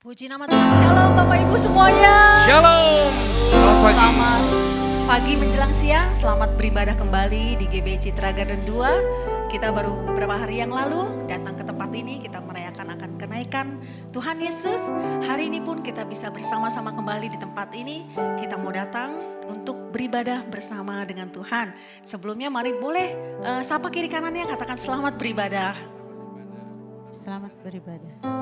Puji nama Tuhan. Shalom Bapak Ibu semuanya. Shalom. Selamat pagi. Selamat pagi menjelang siang. Selamat beribadah kembali di GB Citra Garden 2. Kita baru beberapa hari yang lalu datang ke tempat ini. Kita merayakan akan kenaikan Tuhan Yesus. Hari ini pun kita bisa bersama-sama kembali di tempat ini. Kita mau datang untuk beribadah bersama dengan Tuhan. Sebelumnya mari boleh sapa kiri kanannya katakan selamat beribadah. Selamat beribadah.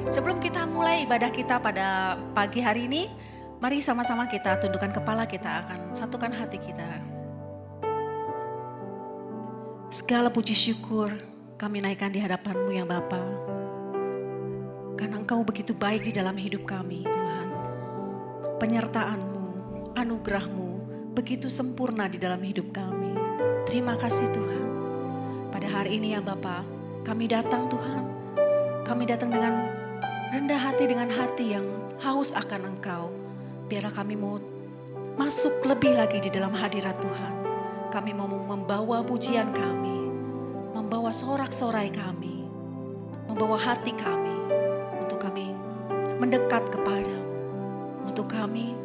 Sebelum kita mulai ibadah kita pada pagi hari ini, mari sama-sama kita tundukkan kepala, kita akan satukan hati kita. Segala puji syukur kami naikkan di hadapan-Mu ya Bapa. Karena Engkau begitu baik di dalam hidup kami Tuhan. Penyertaan-Mu, anugerah-Mu begitu sempurna di dalam hidup kami. Terima kasih Tuhan. Pada hari ini ya Bapa, kami datang Tuhan. Kami datang dengan rendah hati, dengan hati yang haus akan Engkau. Biarlah kami mau masuk lebih lagi di dalam hadirat Tuhan. Kami mau membawa pujian kami, membawa sorak-sorai kami, membawa hati kami untuk kami mendekat kepada-Mu, untuk kami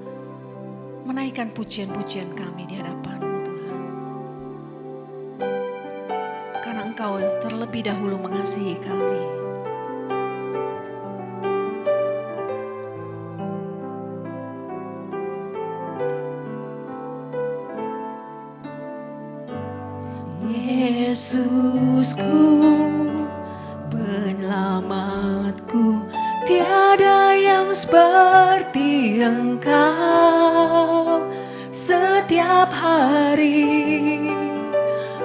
menaikkan pujian-pujian kami di hadapan-Mu Tuhan. Karena Engkau terlebih dahulu mengasihi kami. Yesusku, penyelamatku, tiada yang seperti Engkau. Setiap hari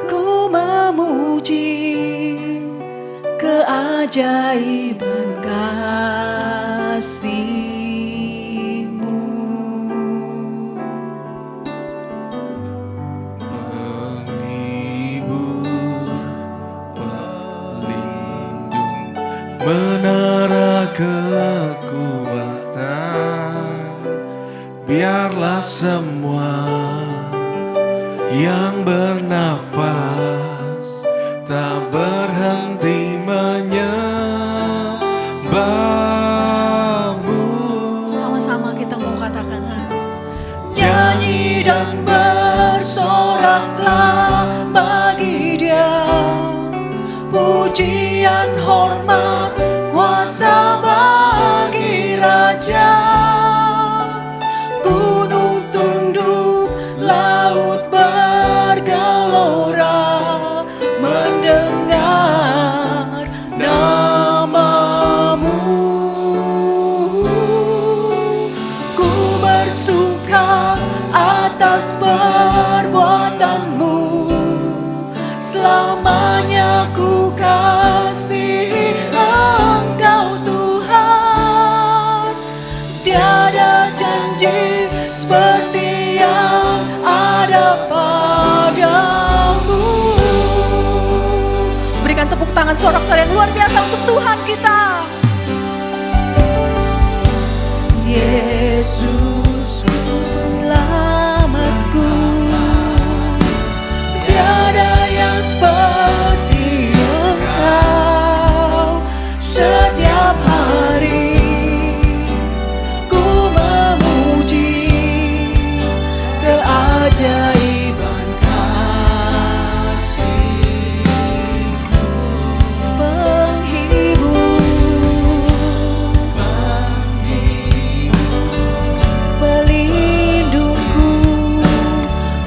ku memuji keajaiban kasih-Mu. Menara kekuatan, biarlah semua yang bernafas tak berhenti menyembah-Mu. Sama-sama kita mau katakan, nyanyi dan bersoraklah bagi Dia, pujian hormat kuasa bagi Raja. Gunung tunduk, laut bergelora mendengar nama-Mu. Ku bersuka atas perbuatan-Mu, selamanya ku kasihi Engkau Tuhan. Tiada janji seperti yang ada padamu. Berikan tepuk tangan sorak-sorai yang luar biasa untuk Tuhan kita. Yesus penyelamatku, tiada yang seperti Engkau. Setiap hari ku memuji keajaiban kasih-Mu. Penghibur, pelindungku,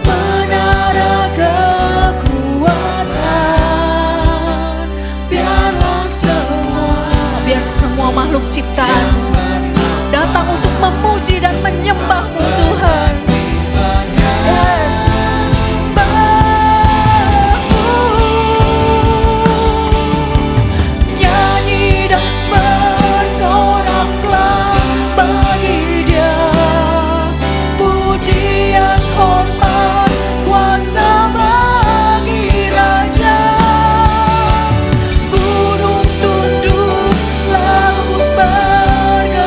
menara kekuatan. Biar semua makhluk ciptaan datang untuk memuji dan menyembah-Mu Tuhan. Yes. Nyanyi dan bersoraklah bagi Dia, pujian hormat kuasa bagi Raja. Gunung tunduk, laut bergelora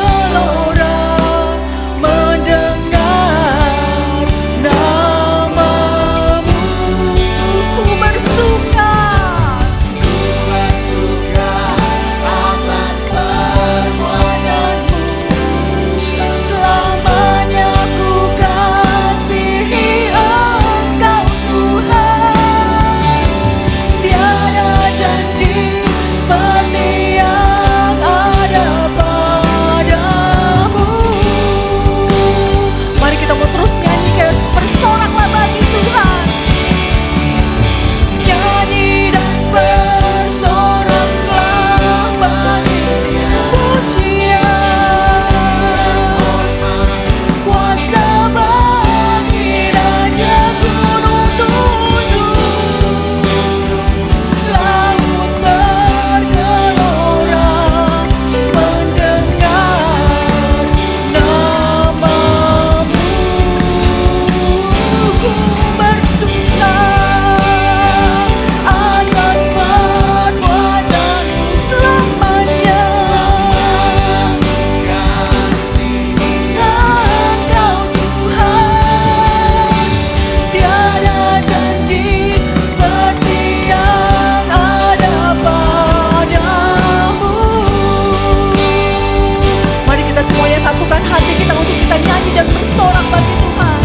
dan bersorak bagi Tuhan.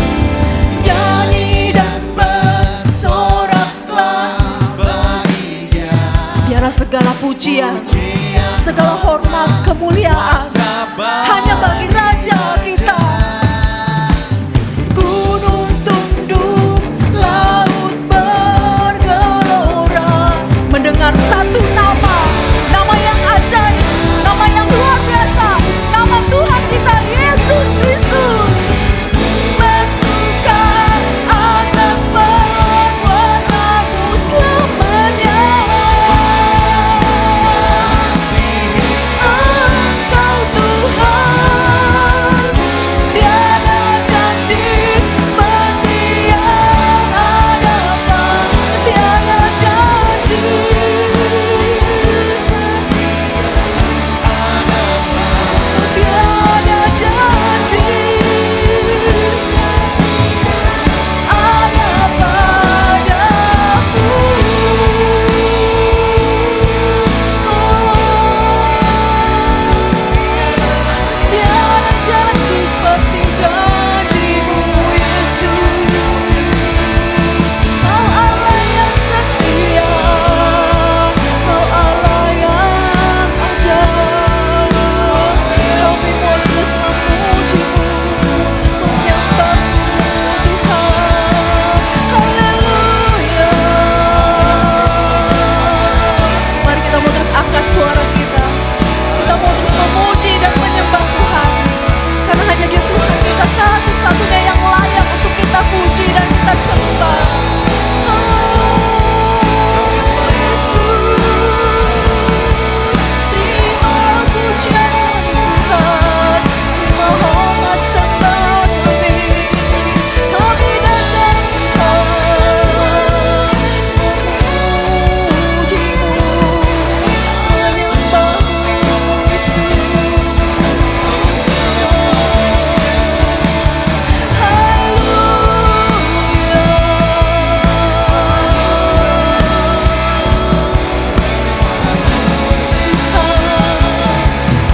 Nyanyi dan bersoraklah bagi Dia. biarlah segala pujian, segala hormat, kemuliaan hanya bagi Raja kita. Gunung tunduk, laut bergelora, mendengar satu nama, nama yang ajaib, nama yang luar biasa, nama Tuhan kita Yesus Kristus. Bersuka atas perbuatanmu selamanya. Engkau Tuhan, tiada janji seperti yang hadapan, tiada janji tiada janji ada padamu. Tiada janji seperti janjimu Yesus. Kau Allah yang setia, Kau Allah yang ajaib. Kami mau terus memujimu, menyembahmu Tuhan. Haleluya. Mari kita mau terus angkat suara kita. Kita mau terus memuji dan menyembah Tuhan. Karena hanya Dia Tuhan kita satu-satunya yang layak untuk kita puji dan kita sembah. Yesus, terima pujian Tuhan, terima hormat sembah kami. Kami datang Tuhan, memujimu, menyembahmu Yesus.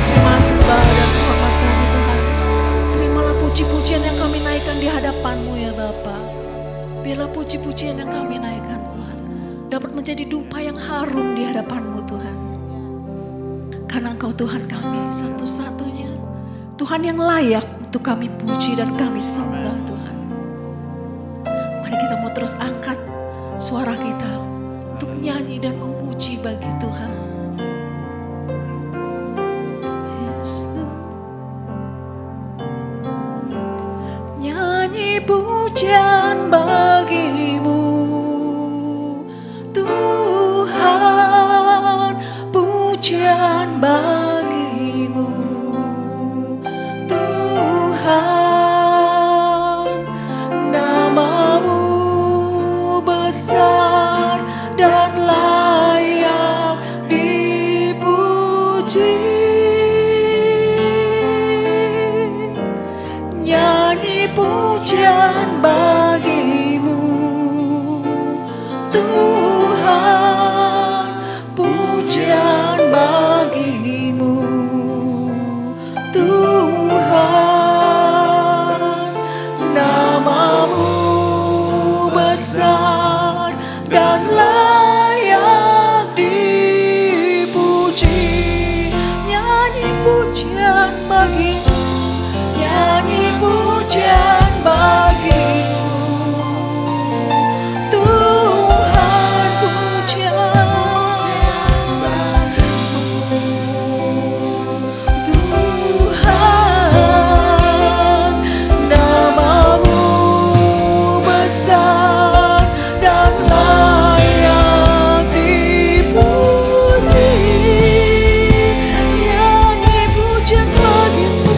Terimalah sembah dan hormat kami Tuhan. Terimalah puji-pujian yang kami naikkan di hadapan-Mu ya Bapa. Biarlah puji-pujian yang kami naikkan Tuhan dapat menjadi dupa yang harum di hadapan-Mu Tuhan. Karena Engkau Tuhan kami satu-satunya, Tuhan yang layak untuk kami puji dan kami sembah Tuhan. Mari kita mau terus angkat suara kita untuk nyanyi dan memuji bagi Tuhan. Yesus. Nyanyi pujian bagimu Tuhan, pujian bagimu Tuhan. Namamu besar dan layak dipuji. Nyanyi pujian bagimu Tuhan, pujian bagimu Tuhan. Namamu besar dan layak dipuji. Nyanyi pujian bagimu, nyanyi pujian bagimu Tuhan, pujian bagimu Tuhan. Namamu besar dan layak dipuji. Nyanyi pujian bagimu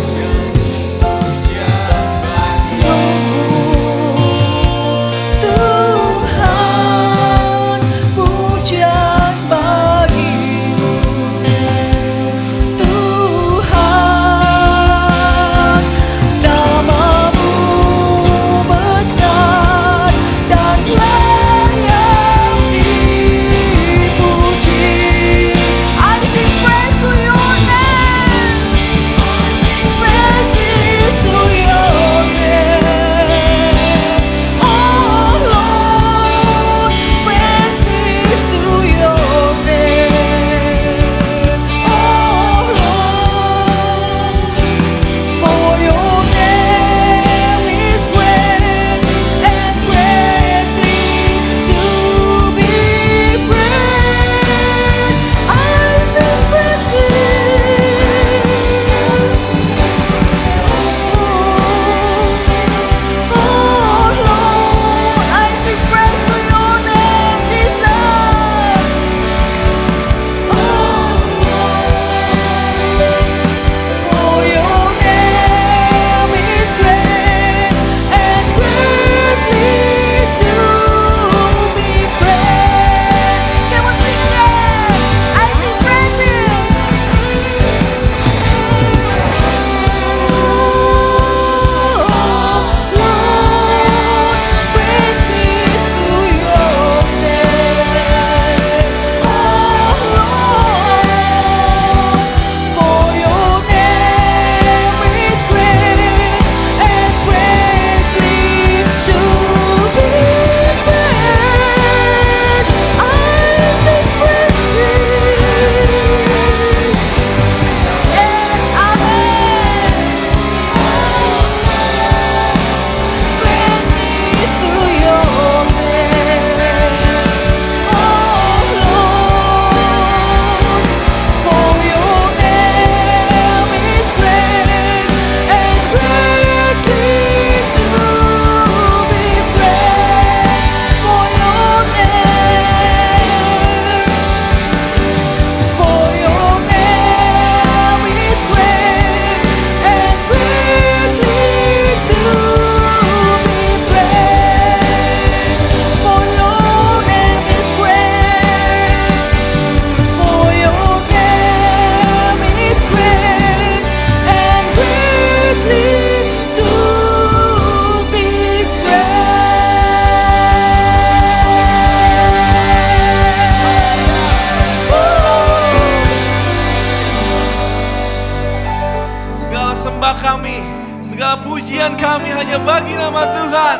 sembah kami, segala pujian kami hanya bagi nama Tuhan.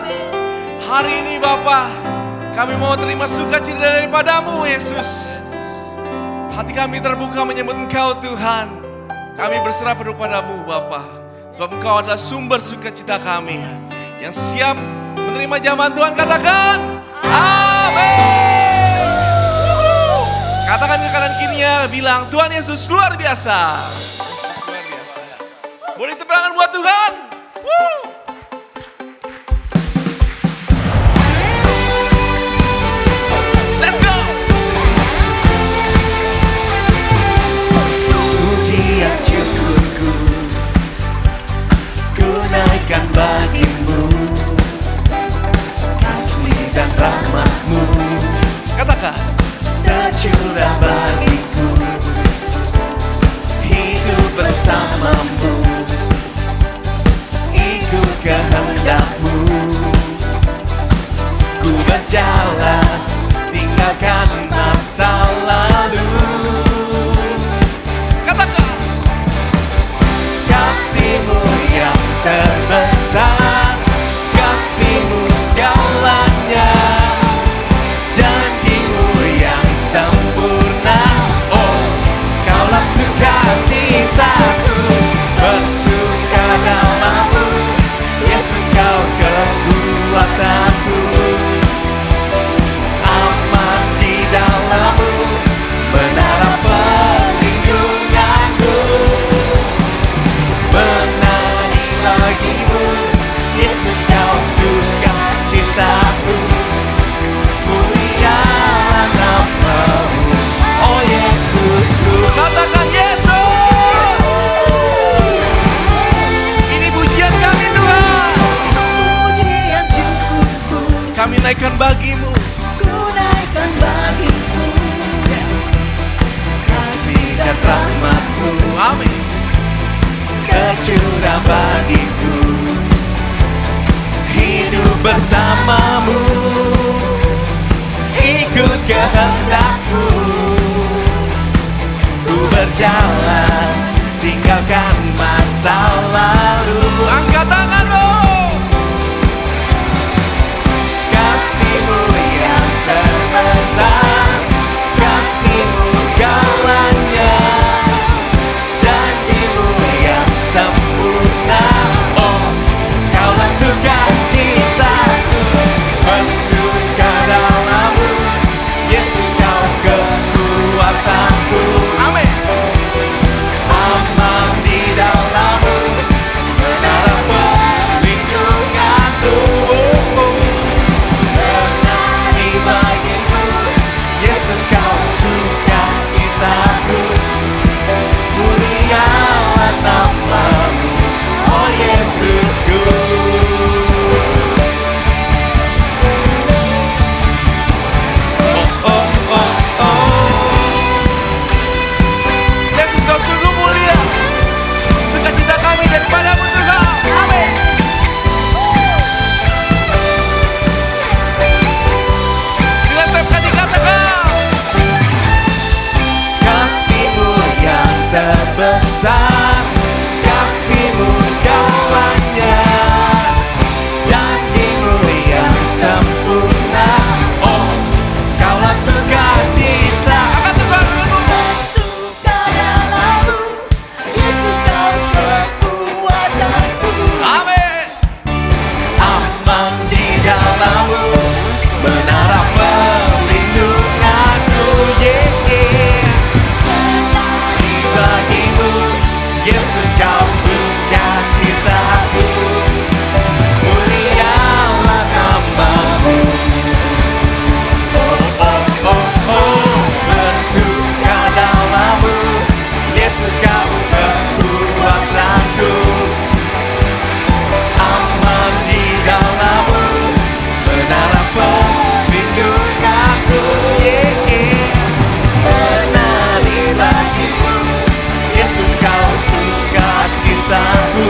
Hari ini Bapa, kami mau terima sukacita daripada-Mu Yesus. Hati kami terbuka menyambut Engkau Tuhan. Kami berserah kepada-Mu Bapa, sebab Engkau adalah sumber sukacita kami. Yang siap menerima zaman Tuhan katakan amin. Katakan ke kanan kirinya, bilang Tuhan Yesus luar biasa. Luar biasa. Boleh tepuk tangan buat Tuhan. Let's go. Pujian syukurku ku naikkan bagi-Mu, kasih dan rahmat-Mu Katakan tercurah bagiku, hidup bersama-Mu, ikut kehendak-Mu. Ku berjalan, tinggalkan masa lalu. Katakan Kasih-Mu yang terbesar, kasih-Mu segalanya, janji-Mu yang sempurna. Oh, Kaulah sukacitaku, bersukadalam-Mu, Yesus Kau kekuatanku. Aman di dalam-Mu, menara perlindunganku. Menari bagi-Mu, Yesus Kau sukacitaku. Mulialah nama-Mu, oh Yesusku. Katakan Yesus. Ini pujian kami Tuhan. Pujian syukurku Kami naikkan bagi-Mu. ku naikkan bagi-Mu, Kasih dan rahmat-Mu Amin. tercurah bagiku, hidup bersama-Mu, ikut kehendak-Mu. Ku berjalan, tinggalkan masa lalu. Angkat tanganmu. Kasih-Mu yang terbesar, kasih-Mu segalanya, janji-Mu yang sempurna. Oh, Kaulah sukacitaku, bersukadalam-Mu, Yesus Kau kekuatanku. Amin. Aman di dalam-Mu, menara perlindunganku. Menari bagi-Mu, Yesus Kau sukacitaku. Mulialah nama-Mu, oh Yesusku. Oh, oh, oh, oh. Yesus Kau sungguh mulia. Sukacita kami daripada-Mu Tuhan. Amin. Dengan setiap kali katakan Kasih-Mu yang terbesar, kasih-Mu segalanya, janji-Mu yang sempurna. Oh, Kaulah sukacita. akan terbangun. bersukadalam-Mu, Yesus Kau kekuatanku. Amin. Aman di dalam-Mu, menara perlindunganku. Menari bagi-Mu, Yesus Kau sukacitaku. Mulialah nama-Mu. Oh, oh, oh, oh. Bersukadalam-Mu, Yesus Kau kekuatanku. Aman di dalam-Mu, menara perlindunganku. Menari bagi-Mu, Yesus Kau sukacitaku.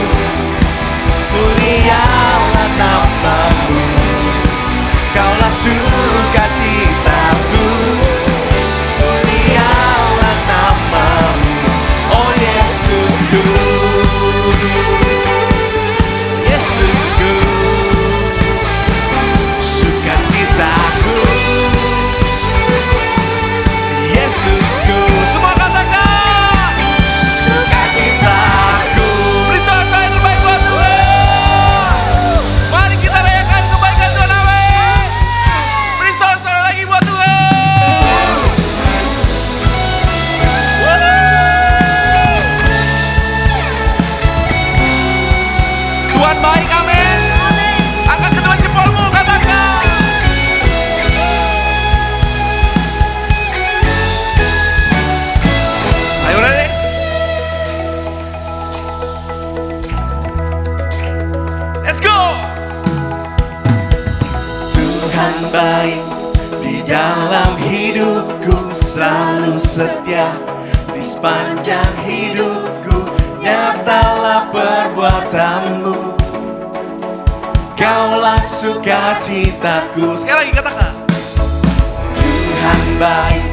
Tuhan baik, amin. Angkat kedua jempolmu, katakan. Ayo ready? Let's go. Tuhan baik di dalam hidupku, selalu setia di sepanjang hidupku. Nyatalah perbuatanmu, Kaulah sukacitaku. Sekali lagi katakan. Tuhan baik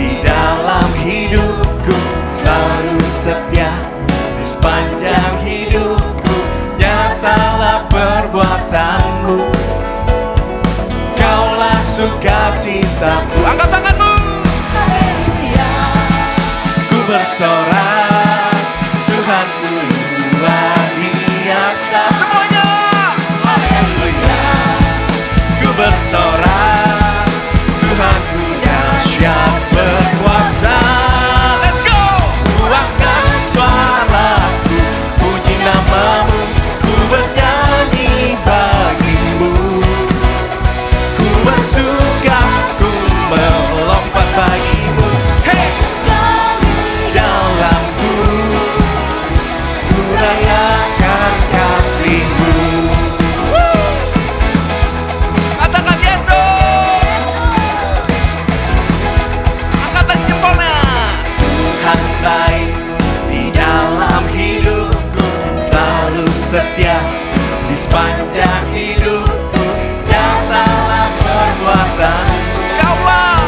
di dalam hidupku, selalu setia di sepanjang hidupku. Nyatalah perbuatanmu, Kaulah sukacitaku. Angkat tanganmu. Ku bersorak, Tuhanku luar biasa. Semuanya. Haleluya. Ku bersorak, Tuhanku dahsyat berkuasa. Let's go. Ku angkat suaraku, puji namamu, ku bernyanyi bagimu. Ku bersuka, ku melompat bagimu. Hey! Dalamku, ku rayakan kasihmu. Katakan Yesus. Angkat lagi jempolnya. Tuhan baik di dalam hidupku, selalu setia di sepanjang hidupku. Nyatalah perbuatanmu, Kaulah.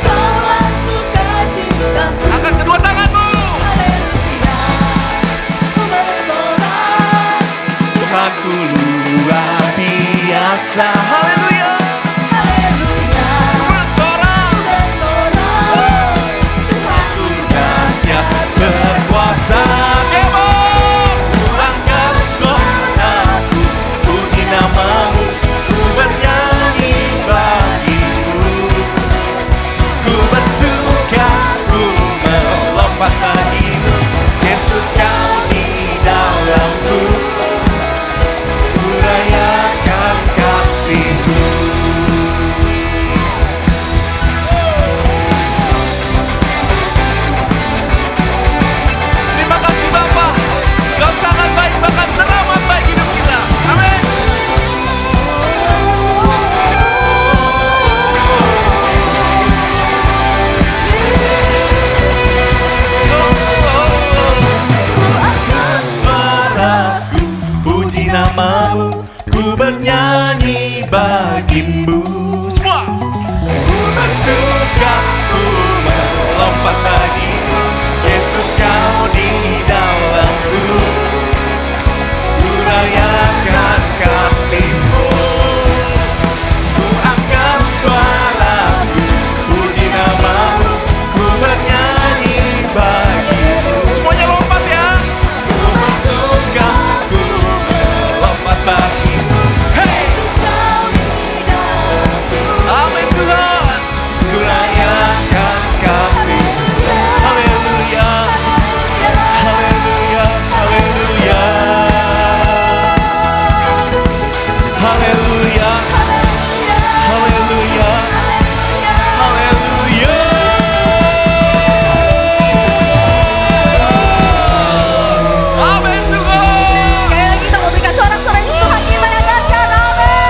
Kaulah sukacitaku. Angkat kedua tanganmu. Haleluya. Ku bersorak. Tuhanku luar biasa. Haleluya. Haleluya. Bersorak. Bersorak. Tuhanku dahsyat berkuasa. Kemon. Ku angkat suaraku, puji namamu, ku bernyanyi bagimu. Ku bersuka, ku melompat bagimu. Yesus, kau di dalamku, ku rayakan kasihmu. Terima kasih Bapa. Kau sangat baik, bahkan teramat baik hidup kita. Amin. Ku angkat suaraku, puji namamu, ku bernyanyi bagimu. Semua. Ku bersuka, ku melompat bagimu. Yesus, kau di dalamku, ku rayakan kasihmu. Ku angkat suaraku, puji namamu, ku bernyanyi bagimu. Semuanya lompat ya. Ku bersuka, ku melompat bagimu. Hey! Amin Tuhan. Ku rayakan kasihmu. Haleluya. Haleluya. Haleluya. Haleluya. Haleluya. Haleluya. Amin Tuhan. Sekali lagi kita mau berikan sorak-sorai untuk Tuhan kita yang dahsyat. Amin.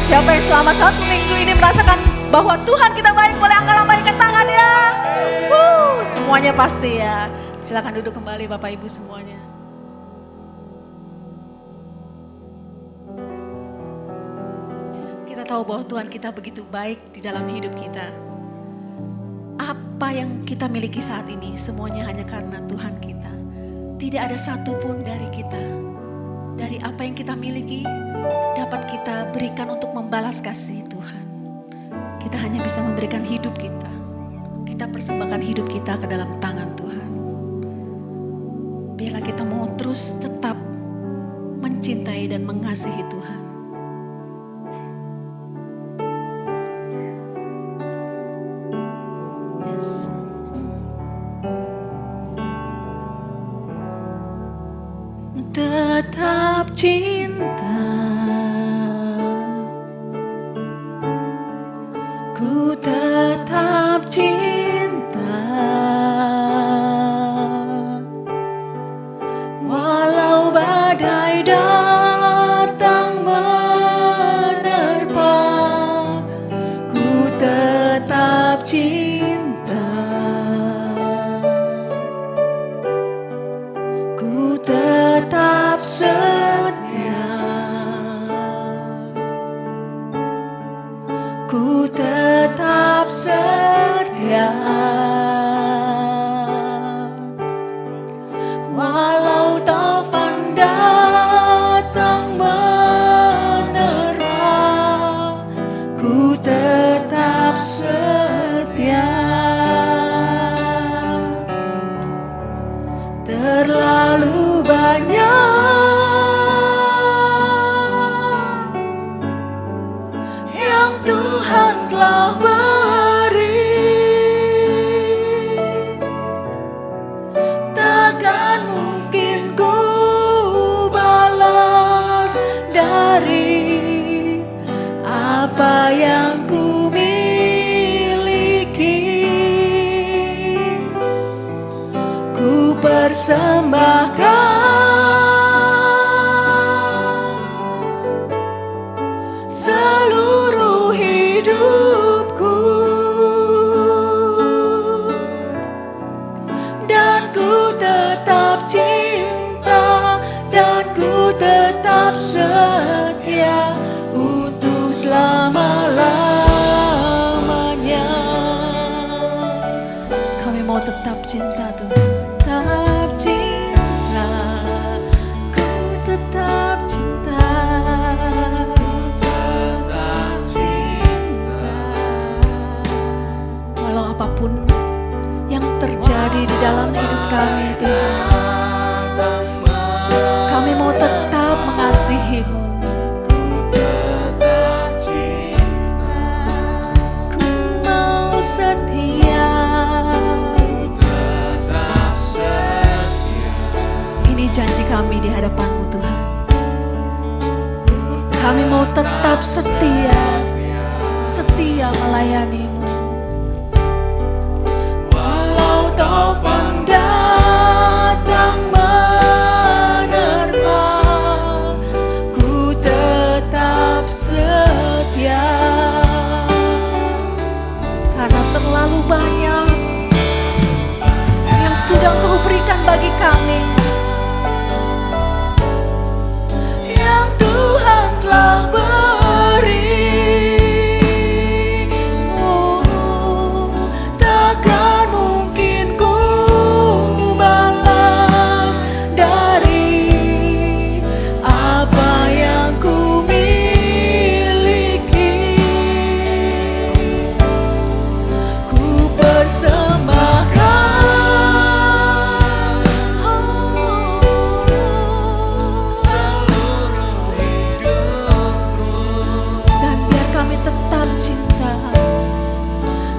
Siapa yang selama 1 minggu ini merasakan bahwa Tuhan kita baik, boleh angkat lambaikan tangannya. Semuanya pasti ya. Silakan duduk kembali Bapak Ibu semuanya. Kita tahu bahwa Tuhan kita begitu baik di dalam hidup kita. Apa yang kita miliki saat ini semuanya hanya karena Tuhan kita. Tidak ada satupun dari kita, dari apa yang kita miliki, dapat kita berikan untuk membalas kasih Tuhan. Kita hanya bisa memberikan hidup kita. Kita persembahkan hidup kita ke dalam tangan Tuhan. Biarlah kita mau terus tetap mencintai dan mengasihi Tuhan. Yes. tetap cinta, ku tetap cinta, walau badai datang menerpa, ku tetap cinta, ku tetap setia, ku tetap setia, walau taufan datang menerpa, ku tetap setia. Terlalu banyak yang Tuhan telah beri, takkan mungkin ku balas dari apa yang ku miliki. Ku persembahkan seluruh hidupku, dan ku tetap cinta, dan ku tetap setia untuk selama-lamanya. Kami mau tetap cinta Tuhan, tetap cinta, ku tetap cinta, tetap cinta. Walau apapun yang terjadi di dalam hidup kami Tuhan, kami mau tetap mengasihi-Mu. Ku mau setia, ini janji kami di hadapan-Mu Tuhan. Kami mau tetap setia, setia melayani-Mu. Walau taufan datang menerpa, ku tetap setia. Karena terlalu banyak yang sudah Kau berikan bagi kami, yang Tuhan telah beri. Oh, takkan mungkin ku balas dari apa yang ku miliki. Ku persembahkan seluruh hidupku, dan biar kami tetap cinta,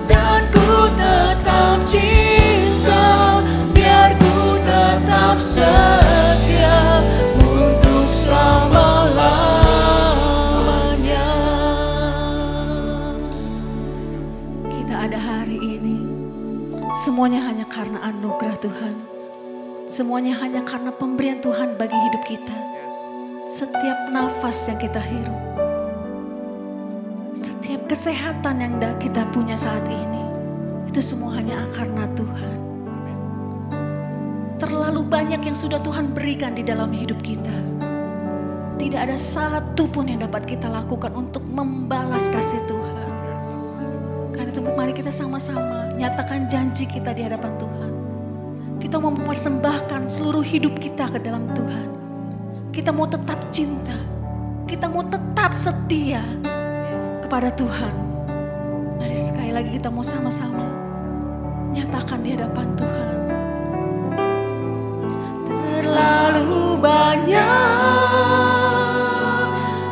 dan ku tetap cinta, biar ku tetap setia untuk selama-lamanya. Kita ada hari ini, semuanya hanya karena anugerah Tuhan. Semuanya hanya karena pemberian Tuhan bagi hidup kita. Setiap nafas yang kita hirup, setiap kesehatan yang kita punya saat ini, itu semua hanya karena Tuhan. Terlalu banyak yang sudah Tuhan berikan di dalam hidup kita. Tidak ada satu pun yang dapat kita lakukan untuk membalas kasih Tuhan. Karena itu mari kita sama-sama nyatakan janji kita di hadapan Tuhan. Kita mau mempersembahkan seluruh hidup kita ke dalam Tuhan. Kita mau tetap cinta, kita mau tetap setia kepada Tuhan. Mari sekali lagi kita mau sama-sama nyatakan di hadapan Tuhan. Terlalu banyak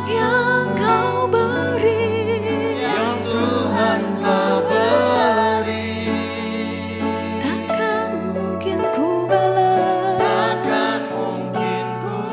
yang Kau beri, yang Tuhan telah beri, takkan mungkin ku balas, takkan mungkin ku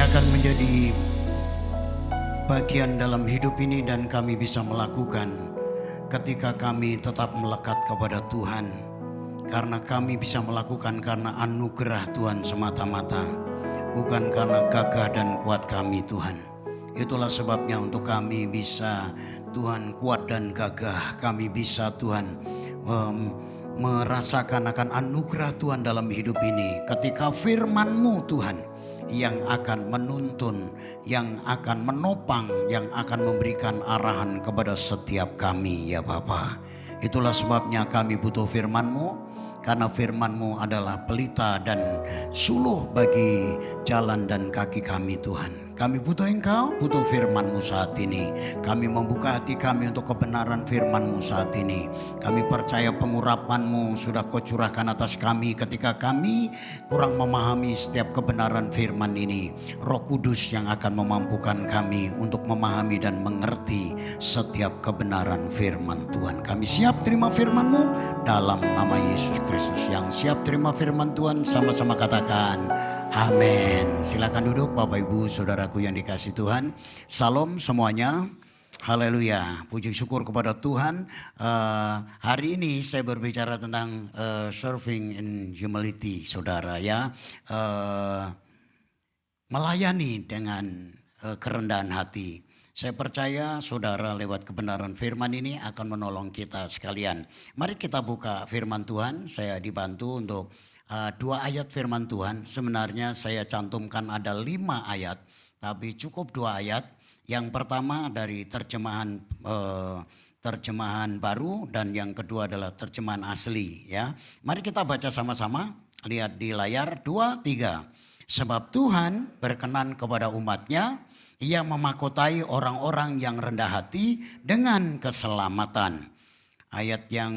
akan menjadi bagian dalam hidup ini dan kami bisa melakukan ketika kami tetap melekat kepada Tuhan. Karena kami bisa melakukan karena anugerah Tuhan semata-mata, bukan karena gagah dan kuat kami Tuhan. Itulah sebabnya untuk kami bisa Tuhan kuat dan gagah, kami bisa Tuhan merasakan akan anugerah Tuhan dalam hidup ini. Ketika firman-Mu Tuhan yang akan menuntun, yang akan menopang, yang akan memberikan arahan kepada setiap kami ya Bapa. Itulah sebabnya kami butuh firman-Mu. Karena firman-Mu adalah pelita dan suluh bagi jalan dan kaki kami Tuhan. Kami butuh Engkau, butuh firman-Mu saat ini. Kami membuka hati kami untuk kebenaran firman-Mu saat ini. Kami percaya pengurapan-Mu sudah Kau curahkan atas kami ketika kami kurang memahami setiap kebenaran firman ini. Roh Kudus yang akan memampukan kami untuk memahami dan mengerti setiap kebenaran firman Tuhan. Kami siap terima firman-Mu dalam nama Yesus Kristus. Yang siap terima firman Tuhan sama-sama katakan amin. Silakan duduk Bapak Ibu saudaraku yang dikasih Tuhan. Salam semuanya. Haleluya. Puji syukur kepada Tuhan. Hari ini saya berbicara tentang serving in humility saudara ya. Melayani dengan kerendahan hati. Saya percaya saudara lewat kebenaran firman ini akan menolong kita sekalian. Mari kita buka firman Tuhan. Saya dibantu untuk 2 ayat firman Tuhan. Sebenarnya saya cantumkan ada 5 ayat, tapi cukup 2 ayat. Yang pertama dari terjemahan baru dan yang kedua adalah terjemahan asli ya. Mari kita baca sama-sama. Lihat di layar 2, 3. Sebab Tuhan berkenan kepada umatnya, Ia memahkotai orang-orang yang rendah hati dengan keselamatan. Ayat yang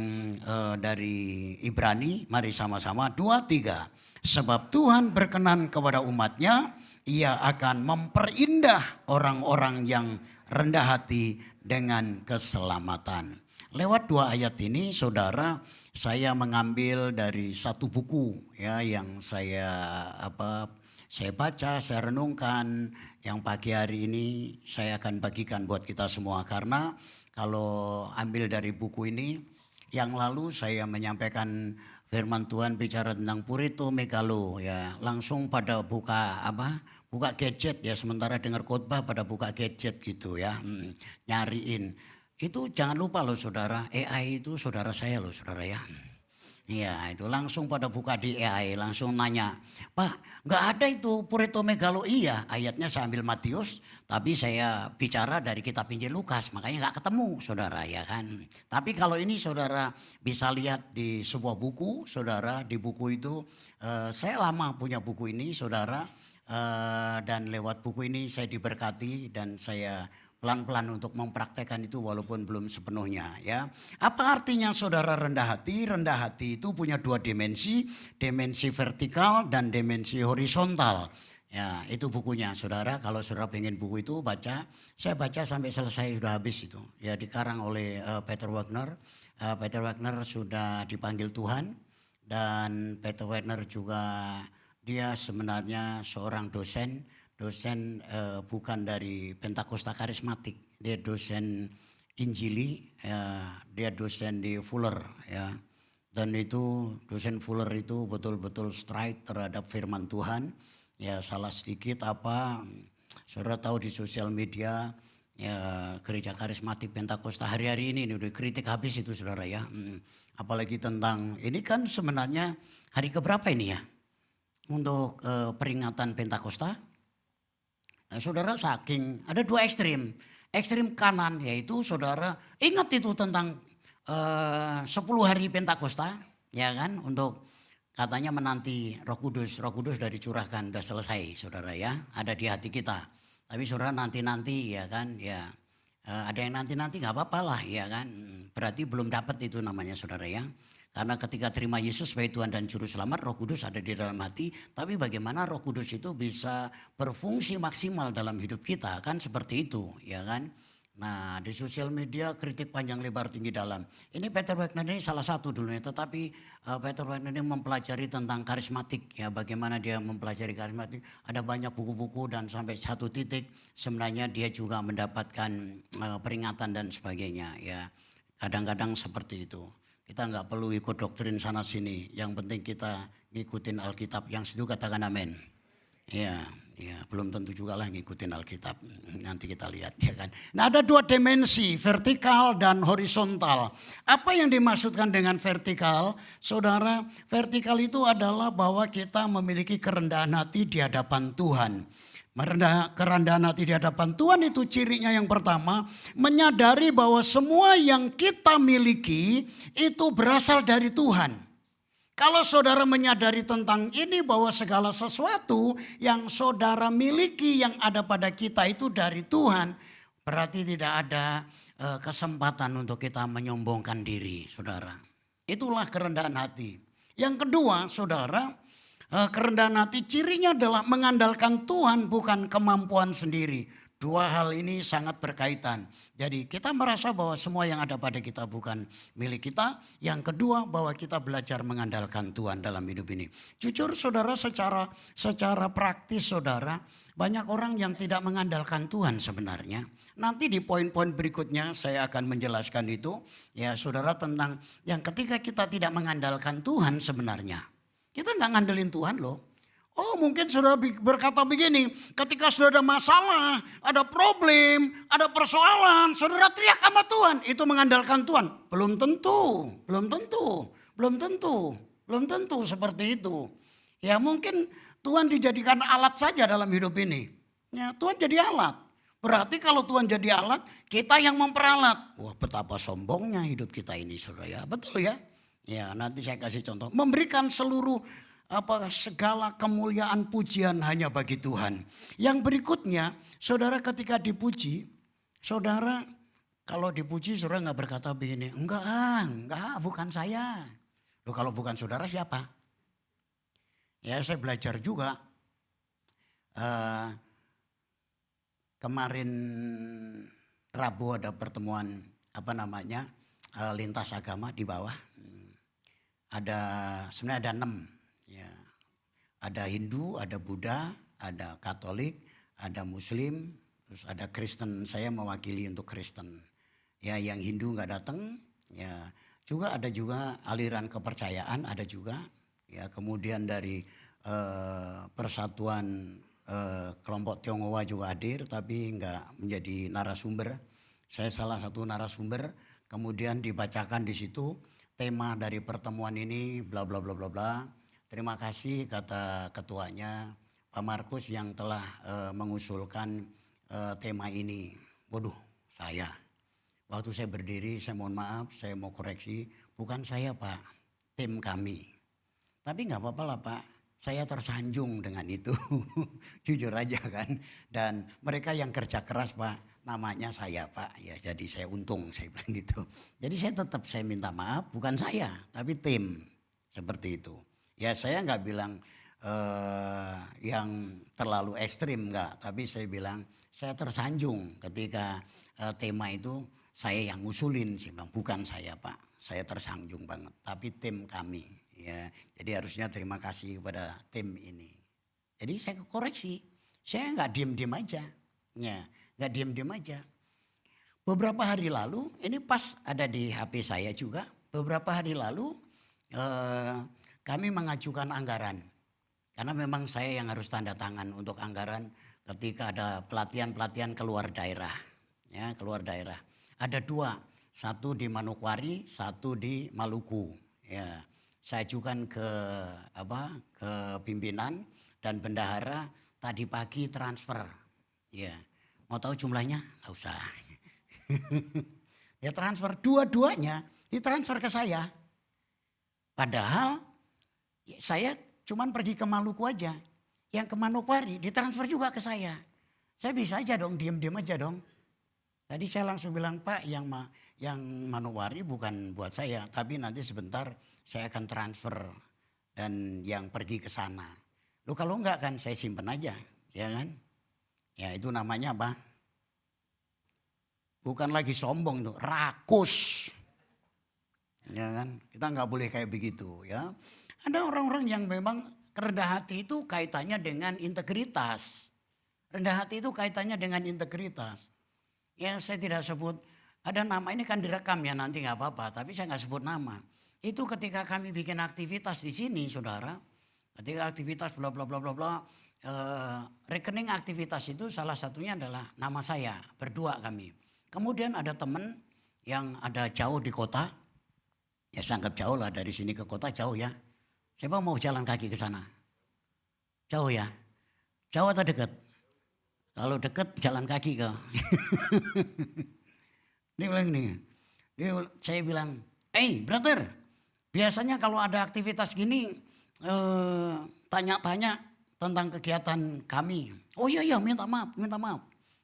dari Ibrani, mari sama-sama 2, 3. Sebab Tuhan berkenan kepada umatnya, Ia akan memperindah orang-orang yang rendah hati dengan keselamatan. Lewat 2 ayat ini saudara, saya mengambil dari satu buku ya yang saya baca, saya renungkan, yang pagi hari ini saya akan bagikan buat kita semua. Karena kalau ambil dari buku ini, yang lalu saya menyampaikan firman Tuhan bicara tentang purito megalo ya, langsung pada buka gadget ya, sementara dengar khotbah pada buka gadget gitu ya, nyariin. Itu jangan lupa loh saudara, AI itu saudara saya loh saudara ya. Iya itu langsung pada buka di AI, langsung nanya, Pak gak ada itu purito megalo. Iya ayatnya saya ambil Matius, tapi saya bicara dari kitab Injil Lukas, makanya gak ketemu saudara ya kan. Tapi kalau ini saudara bisa lihat di sebuah buku saudara, di buku itu saya lama punya buku ini saudara, dan lewat buku ini saya diberkati dan saya pelan-pelan untuk mempraktekkan itu walaupun belum sepenuhnya ya. Apa artinya saudara rendah hati? Rendah hati itu punya 2 dimensi, dimensi vertikal dan dimensi horizontal. Ya itu bukunya saudara, kalau saudara pengen buku itu baca, saya baca sampai selesai sudah habis itu. Ya dikarang oleh Peter Wagner. Peter Wagner sudah dipanggil Tuhan dan Peter Wagner juga dia sebenarnya seorang dosen bukan dari Pentakosta Karismatik, dia dosen Injili, dia dosen di Fuller ya. Dan itu dosen Fuller itu betul-betul straight terhadap firman Tuhan. Ya salah sedikit saudara tahu di sosial media ya, gereja karismatik Pentakosta hari-hari ini udah kritik habis itu saudara ya. Apalagi tentang ini kan sebenarnya hari keberapa ini ya untuk peringatan Pentakosta. Nah, saudara saking ada 2 ekstrim. Ekstrim kanan yaitu saudara ingat itu tentang 10 hari Pentakosta ya kan, untuk katanya menanti Roh Kudus. Roh Kudus sudah dicurahkan, sudah selesai saudara ya, ada di hati kita. Tapi saudara nanti-nanti ya kan ya, ada yang nanti-nanti gak apa-apa lah ya kan. Berarti belum dapat itu namanya saudara ya. Karena ketika terima Yesus sebagai Tuhan dan Juru Selamat, Roh Kudus ada di dalam hati. Tapi bagaimana Roh Kudus itu bisa berfungsi maksimal dalam hidup kita, kan seperti itu ya kan. Nah, di sosial media kritik panjang lebar tinggi dalam. Ini Peter Wagner ini salah satu dulunya, tetapi Peter Wagner ini mempelajari tentang karismatik, ya, bagaimana dia mempelajari karismatik. Ada banyak buku-buku dan sampai satu titik sebenarnya dia juga mendapatkan peringatan dan sebagainya, ya. Kadang-kadang seperti itu. Kita nggak perlu ikut doktrin sana sini. Yang penting kita ngikutin Alkitab. Yang setuju katakan amin. Ya, ya, belum tentu juga lah ngikutin Alkitab. Nanti kita lihat, ya kan. Nah, ada dua dimensi, vertikal dan horizontal. Apa yang dimaksudkan dengan vertikal? Saudara, vertikal itu adalah bahwa kita memiliki kerendahan hati di hadapan Tuhan. Kerendahan hati di hadapan Tuhan itu cirinya yang pertama, menyadari bahwa semua yang kita miliki itu berasal dari Tuhan. Kalau saudara menyadari tentang ini bahwa segala sesuatu yang saudara miliki yang ada pada kita itu dari Tuhan, berarti tidak ada kesempatan untuk kita menyombongkan diri, saudara. Itulah kerendahan hati. Yang kedua, saudara, kerendahan hati cirinya adalah mengandalkan Tuhan bukan kemampuan sendiri. Dua hal ini sangat berkaitan. Jadi kita merasa bahwa semua yang ada pada kita bukan milik kita. Yang kedua, bahwa kita belajar mengandalkan Tuhan dalam hidup ini. Jujur saudara, secara praktis saudara, banyak orang yang tidak mengandalkan Tuhan sebenarnya. Nanti di poin-poin berikutnya saya akan menjelaskan itu. Ya saudara, tentang yang ketika kita tidak mengandalkan Tuhan sebenarnya. Kita nggak ngandelin Tuhan loh. Oh, mungkin saudara berkata begini, ketika saudara ada masalah, ada problem, ada persoalan, saudara teriak sama Tuhan, itu mengandalkan Tuhan. Belum tentu seperti itu. Ya mungkin Tuhan dijadikan alat saja dalam hidup ini. Ya, Tuhan jadi alat. Berarti kalau Tuhan jadi alat, kita yang memperalat. Wah, betapa sombongnya hidup kita ini, saudara, ya. Betul ya? Ya, nanti saya kasih contoh. Memberikan segala kemuliaan pujian hanya bagi Tuhan. Yang berikutnya, saudara ketika dipuji, saudara kalau dipuji saudara nggak berkata begini, enggak, bukan saya. Loh, kalau bukan saudara siapa? Ya saya belajar juga. Kemarin Rabu ada pertemuan lintas agama di bawah. Sebenarnya ada 6. Ya, ada Hindu, ada Buddha, ada Katolik, ada Muslim, terus ada Kristen. Saya mewakili untuk Kristen. Ya, yang Hindu nggak datang. Ya, ada juga aliran kepercayaan, ada juga. Ya, kemudian dari persatuan kelompok Tionghoa juga hadir, tapi nggak menjadi narasumber. Saya salah satu narasumber. Kemudian dibacakan di situ tema dari pertemuan ini, bla bla bla bla bla. Terima kasih kata ketuanya Pak Markus yang telah mengusulkan tema ini. Waduh, waktu saya berdiri, saya mohon maaf, saya mau koreksi, bukan saya Pak, tim kami. Tapi nggak apa-apa lah Pak, saya tersanjung dengan itu, jujur aja kan. Dan mereka yang kerja keras Pak, namanya saya Pak, ya jadi saya untung saya bilang gitu. Jadi saya minta maaf, bukan saya, tapi tim seperti itu. Ya saya nggak bilang yang terlalu ekstrim nggak, tapi saya bilang saya tersanjung ketika tema itu saya yang ngusulin, saya bilang bukan saya Pak, saya tersanjung banget, tapi tim kami. Ya, jadi harusnya terima kasih kepada tim ini. Jadi saya koreksi, saya nggak diem aja, ya nggak diem aja. Beberapa hari lalu, ini pas ada di HP saya juga. Beberapa hari lalu kami mengajukan anggaran. Karena memang saya yang harus tanda tangan untuk anggaran ketika ada pelatihan-pelatihan keluar daerah. Ya, keluar daerah. Ada 2, satu di Manokwari, satu di Maluku. Ya, saya ajukan ke pimpinan dan bendahara tadi pagi transfer. Ya, mau tahu jumlahnya? Nggak usah. Ya transfer dua-duanya ditransfer ke saya. Padahal saya cuman pergi ke Maluku aja. Yang ke Manokwari ditransfer juga ke saya. Saya bisa aja dong, diem aja dong. Tadi saya langsung bilang, Pak yang Manokwari bukan buat saya. Tapi nanti sebentar saya akan transfer. Dan yang pergi ke sana. Loh kalau enggak kan saya simpen aja. Ya kan? Ya itu namanya apa? bukan lagi sombong tuh, rakus. Ya kan, kita nggak boleh kayak begitu ya. Ada orang-orang yang memang rendah hati itu kaitannya dengan integritas. Rendah hati itu kaitannya dengan integritas. Ya saya tidak sebut, ada nama ini kan direkam ya nanti nggak apa-apa, tapi saya nggak sebut nama. Itu ketika kami bikin aktivitas di sini saudara, ketika aktivitas bla bla bla bla bla, rekening aktivitas itu salah satunya adalah nama saya, berdua kami. Kemudian ada teman yang ada jauh di kota, ya saya anggap jauh lah dari sini ke kota jauh ya. Siapa mau jalan kaki ke sana? Jauh ya? Jauh atau dekat? Kalau dekat jalan kaki ke. Dia bilang nih, saya bilang, brother, biasanya kalau ada aktivitas gini tanya-tanya tentang kegiatan kami. Oh iya minta maaf.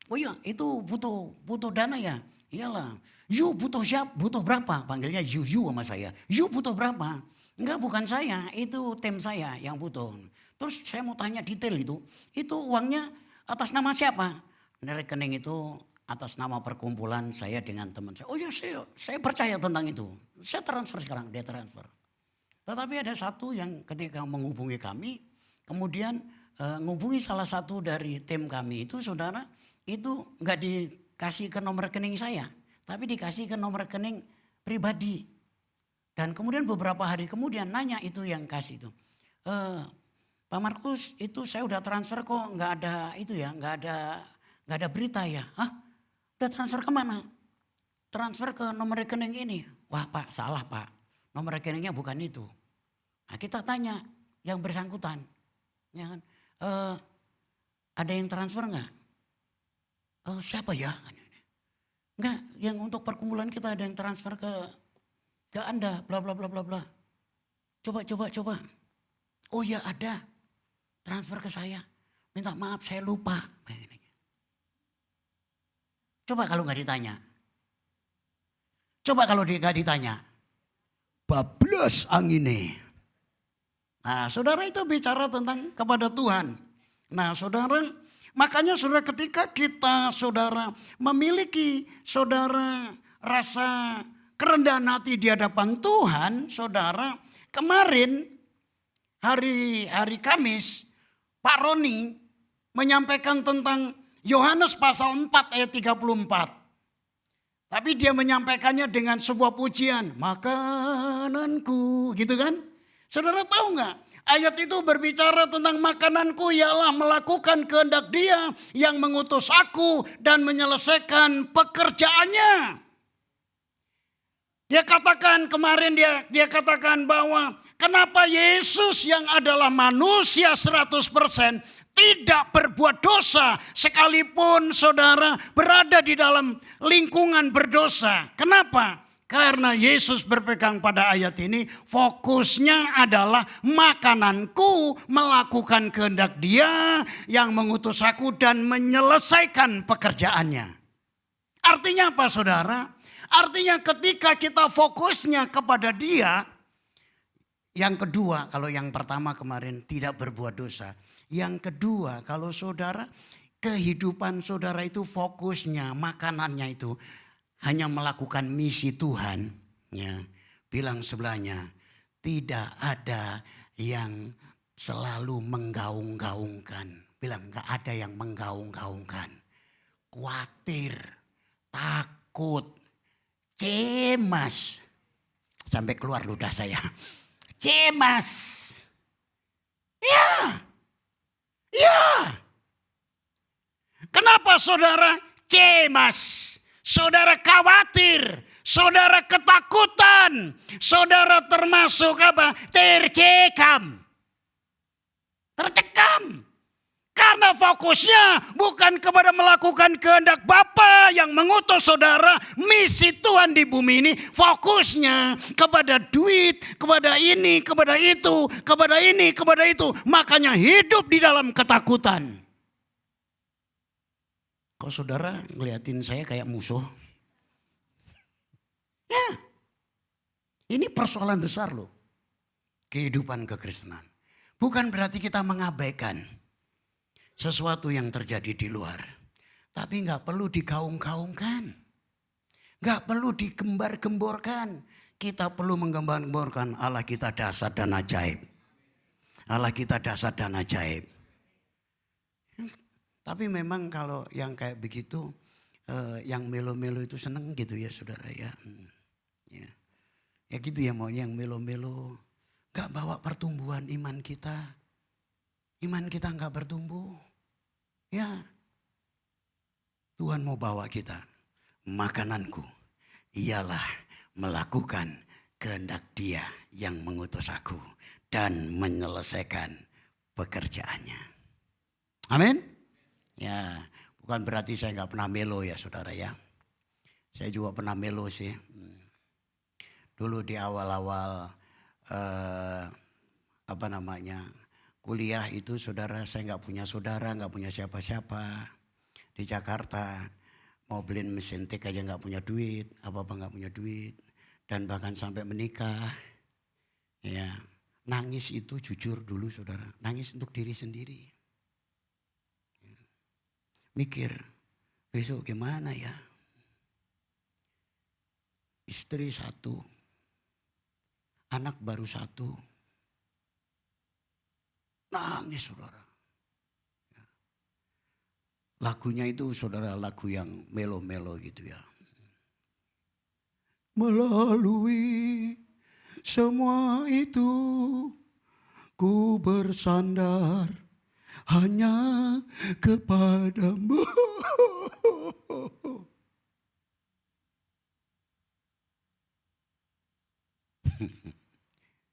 Oh iya itu butuh dana ya. Iyalah. You butuh siapa? Butuh berapa? Panggilnya you sama saya. You butuh berapa? Enggak, bukan saya, itu tim saya yang butuh. Terus saya mau tanya detail itu uangnya atas nama siapa? Rekening itu atas nama perkumpulan saya dengan teman saya. Oh ya saya percaya tentang itu. Saya transfer sekarang, dia transfer. Tetapi ada satu yang ketika menghubungi kami, kemudian menghubungi salah satu dari tim kami itu saudara, itu enggak dikasih ke nomor rekening saya, tapi dikasih ke nomor rekening pribadi. Dan kemudian beberapa hari kemudian nanya itu yang kasih itu. Pak Markus itu saya udah transfer kok, nggak ada itu ya, nggak ada berita ya. Hah? Udah transfer kemana? Transfer ke nomor rekening ini. Wah Pak, salah Pak. Nomor rekeningnya bukan itu. Nah kita tanya yang bersangkutan. Ya kan? Ada yang transfer nggak? Siapa ya? Enggak, yang untuk perkumpulan kita ada yang transfer ke Anda, bla bla bla bla bla. Coba. Oh ya ada, transfer ke saya. Minta maaf saya lupa. Coba kalau nggak ditanya. Coba kalau nggak ditanya. Bablas angine. Nah saudara itu bicara tentang kepada Tuhan. Nah saudara, makanya saudara ketika kita saudara memiliki saudara rasa kerendahan hati di hadapan Tuhan, saudara, kemarin hari Kamis Pak Roni menyampaikan tentang Yohanes pasal 4 ayat 34. Tapi dia menyampaikannya dengan sebuah pujian, makananku, gitu kan? Saudara tahu nggak? Ayat itu berbicara tentang makananku ialah melakukan kehendak Dia yang mengutus aku dan menyelesaikan pekerjaannya. Dia katakan kemarin dia katakan bahwa kenapa Yesus yang adalah manusia 100% tidak berbuat dosa sekalipun saudara berada di dalam lingkungan berdosa. Kenapa? Karena Yesus berpegang pada ayat ini fokusnya adalah makananku, melakukan kehendak Dia yang mengutus aku dan menyelesaikan pekerjaannya. Artinya apa saudara? Artinya ketika kita fokusnya kepada Dia, yang kedua, kalau yang pertama kemarin tidak berbuat dosa. Yang kedua, kalau saudara, kehidupan saudara itu fokusnya, makanannya itu hanya melakukan misi Tuhan. Ya, bilang sebelahnya, tidak ada yang selalu menggaung-gaungkan. Bilang gak ada yang menggaung-gaungkan. Khawatir, takut, cemas. Sampai keluar ludah saya. Cemas. Ya. Kenapa saudara cemas? Saudara khawatir. Saudara ketakutan. Saudara termasuk apa? Tercekam. Karena fokusnya bukan kepada melakukan kehendak Bapa yang mengutus saudara. Misi Tuhan di bumi ini fokusnya kepada duit, kepada ini, kepada itu, kepada ini, kepada itu. Makanya hidup di dalam ketakutan. Kok saudara ngeliatin saya kayak musuh? Ya, ini persoalan besar loh. Kehidupan kekristenan. Bukan berarti kita mengabaikan sesuatu yang terjadi di luar. Tapi nggak perlu digaung-gaungkan. Gak perlu digembar-gemborkan. Kita perlu menggembar-gemborkan Allah kita dahsyat dan ajaib. Allah kita dahsyat dan ajaib. Tapi memang kalau yang kayak begitu, yang melo-melo itu seneng gitu ya saudara ya. Ya gitu ya maunya yang melo-melo. Gak bawa pertumbuhan iman kita. Iman kita gak bertumbuh. Ya Tuhan mau bawa kita. Makananku ialah melakukan kehendak Dia yang mengutus aku. Dan menyelesaikan pekerjaannya. Amin. Ya, bukan berarti saya nggak pernah melo ya saudara ya. Saya juga pernah melo sih. Dulu di awal-awal kuliah itu saudara, saya nggak punya saudara, nggak punya siapa-siapa di Jakarta. Mau beliin mesin tik aja nggak punya duit, apa-apa nggak punya duit, dan bahkan sampai menikah, ya. Nangis itu jujur dulu saudara, nangis untuk diri sendiri. Mikir, besok gimana ya? Istri 1, anak baru 1. Nangis saudara. Lagunya itu saudara lagu yang melo-melo gitu ya. Melalui semua itu ku bersandar hanya kepadamu.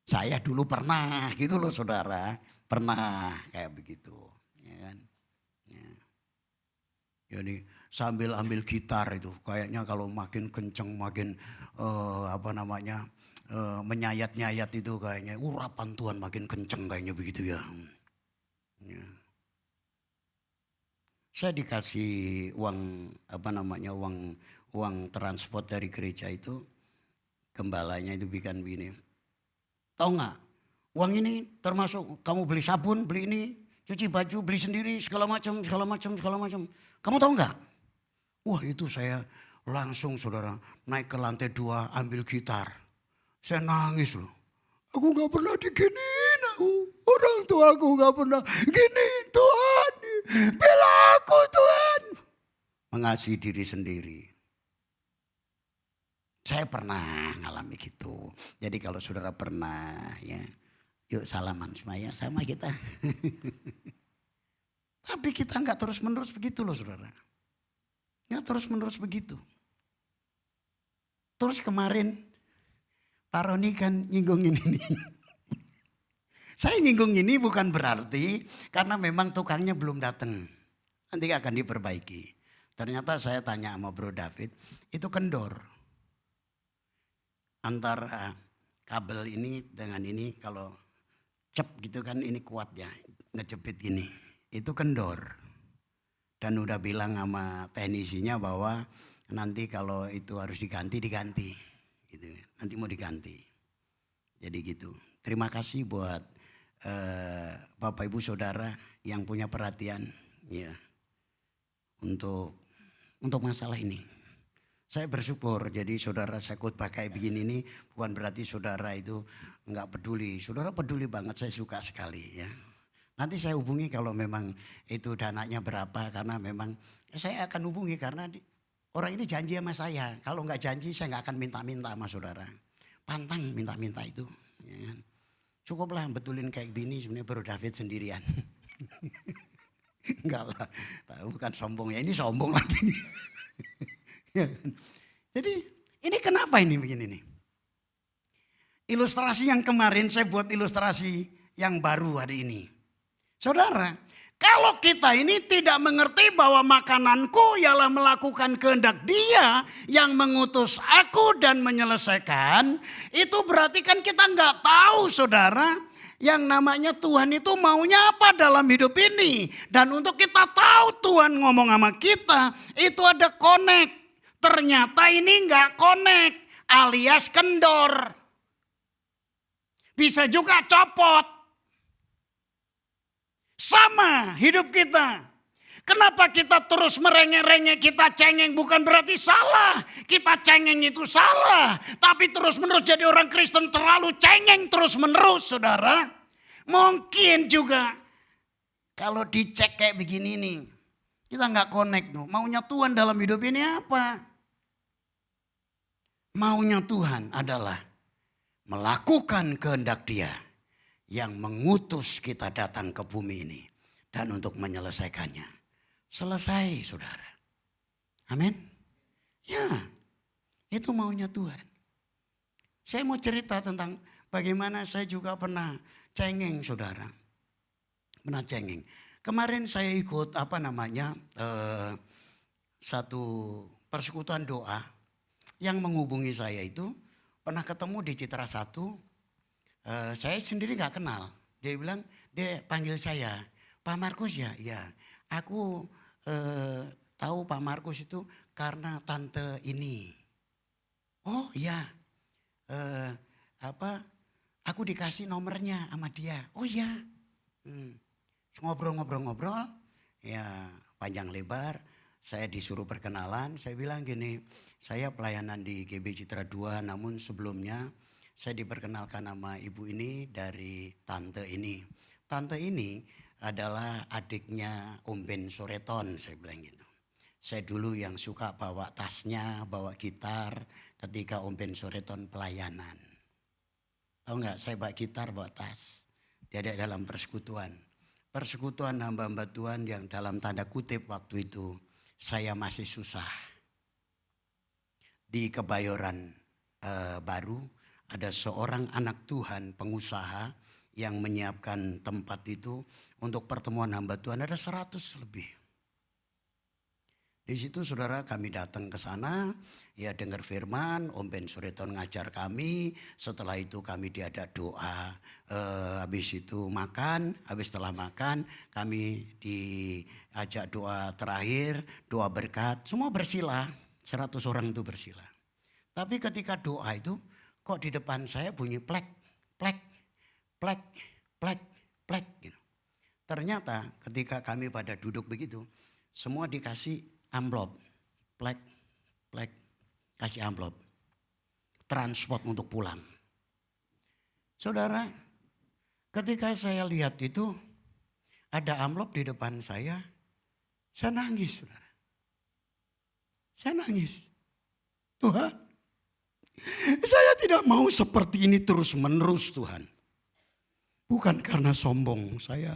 Saya dulu pernah gitu loh saudara. Pernah kayak begitu. Ya kan? Ya. Jadi sambil ambil gitar itu kayaknya kalau makin kenceng makin menyayat-nyayat itu kayaknya urapan Tuhan makin kenceng kayaknya begitu ya. Ya. Saya dikasih uang uang transport dari gereja itu, gembalanya itu bikin begini. Tahu nggak? Uang ini termasuk kamu beli sabun, beli ini, cuci baju, beli sendiri segala macam. Kamu tahu nggak? Wah itu saya langsung saudara naik ke lantai 2 ambil gitar. Saya nangis loh. Aku gak pernah diginiin aku. Orang tua aku gak pernah giniin Tuhan. Bela aku Tuhan. Mengasihi diri sendiri. Saya pernah ngalami gitu. Jadi kalau saudara pernah ya. Yuk salaman semuanya sama kita. Tapi kita gak terus menerus begitu loh saudara. Gak terus menerus begitu. Terus kemarin Pak Roni kan nyinggungin ini. Saya nyinggung ini bukan berarti karena memang tukangnya belum datang. Nanti akan diperbaiki. Ternyata saya tanya sama Bro David, itu kendor. Antara kabel ini dengan ini kalau cep gitu kan ini kuat ya, ngejepit gini. Itu kendor. Dan udah bilang sama teknisinya bahwa nanti kalau itu harus diganti. Gitu. Nanti mau diganti. Jadi gitu. Terima kasih buat Bapak Ibu Saudara yang punya perhatian ya untuk masalah ini. Saya bersyukur jadi saudara saya khotbah kayak begini ini bukan berarti saudara itu enggak peduli. Saudara peduli banget, saya suka sekali ya. Nanti saya hubungi kalau memang itu dananya berapa karena memang saya akan hubungi karena orang ini janji sama saya. Kalau enggak janji saya enggak akan minta-minta sama saudara. Pantang minta-minta itu. Ya. Cukuplah betulin kayak gini sebenarnya Bro David sendirian. Enggak lah, bukan sombong ya, ini sombong lagi. Jadi ini kenapa ini begini nih? Ilustrasi yang kemarin saya buat ilustrasi yang baru hari ini. Saudara, kalau kita ini tidak mengerti bahwa makananku ialah melakukan kehendak Dia yang mengutus aku dan menyelesaikan, itu berarti kan kita nggak tahu saudara, yang namanya Tuhan itu maunya apa dalam hidup ini. Dan untuk kita tahu Tuhan ngomong sama kita, itu ada connect. Ternyata ini nggak connect alias kendor. Bisa juga copot. Sama hidup kita. Kenapa kita terus merengek-rengek, kita cengeng, bukan berarti salah. Kita cengeng itu salah. Tapi terus menerus jadi orang Kristen terlalu cengeng terus menerus saudara. Mungkin juga kalau dicek kayak begini nih. Kita nggak connect tuh. Maunya Tuhan dalam hidup ini apa? Maunya Tuhan adalah melakukan kehendak Dia yang mengutus kita datang ke bumi ini. Dan untuk menyelesaikannya. Selesai saudara. Amin. Ya, itu maunya Tuhan. Saya mau cerita tentang bagaimana saya juga pernah cengeng saudara. Pernah cengeng. Kemarin saya ikut satu persekutuan doa yang menghubungi saya itu. Pernah ketemu di Citra 1. Saya sendiri gak kenal. Dia bilang, dia panggil saya. Pak Markus ya? Iya. Aku tahu Pak Markus itu karena tante ini. Oh iya. Aku dikasih nomornya sama dia. Oh iya. Ngobrol-ngobrol. Ya panjang lebar. Saya disuruh perkenalan. Saya bilang gini. Saya pelayanan di GB Citra 2. Namun sebelumnya saya diperkenalkan sama ibu ini dari tante ini. Tante ini adalah adiknya Om Ben Soreton, saya bilang gitu. Saya dulu yang suka bawa tasnya, bawa gitar ketika Om Ben Soreton pelayanan. Tahu nggak, saya bawa gitar, bawa tas. Dia ada dalam persekutuan. Persekutuan hamba-hamba Tuhan yang dalam tanda kutip waktu itu saya masih susah. Di Kebayoran Baru ada seorang anak Tuhan pengusaha yang menyiapkan tempat itu untuk pertemuan hamba Tuhan, ada 100 lebih. Di situ saudara kami datang ke sana, ya dengar firman, Om Ben Soreton ngajar kami, setelah itu kami diajak doa, habis itu makan, habis setelah makan kami diajak doa terakhir, doa berkat, semua bersila, 100 orang itu bersila. Tapi ketika doa itu kok di depan saya bunyi plek, plek, plek, plek, plek gitu. Ternyata ketika kami pada duduk begitu, semua dikasih amplop, plek, plek, kasih amplop, transport untuk pulang. Saudara, ketika saya lihat itu ada amplop di depan saya nangis saudara. Saya nangis. Tuhan, saya tidak mau seperti ini terus menerus Tuhan. Bukan karena sombong saya.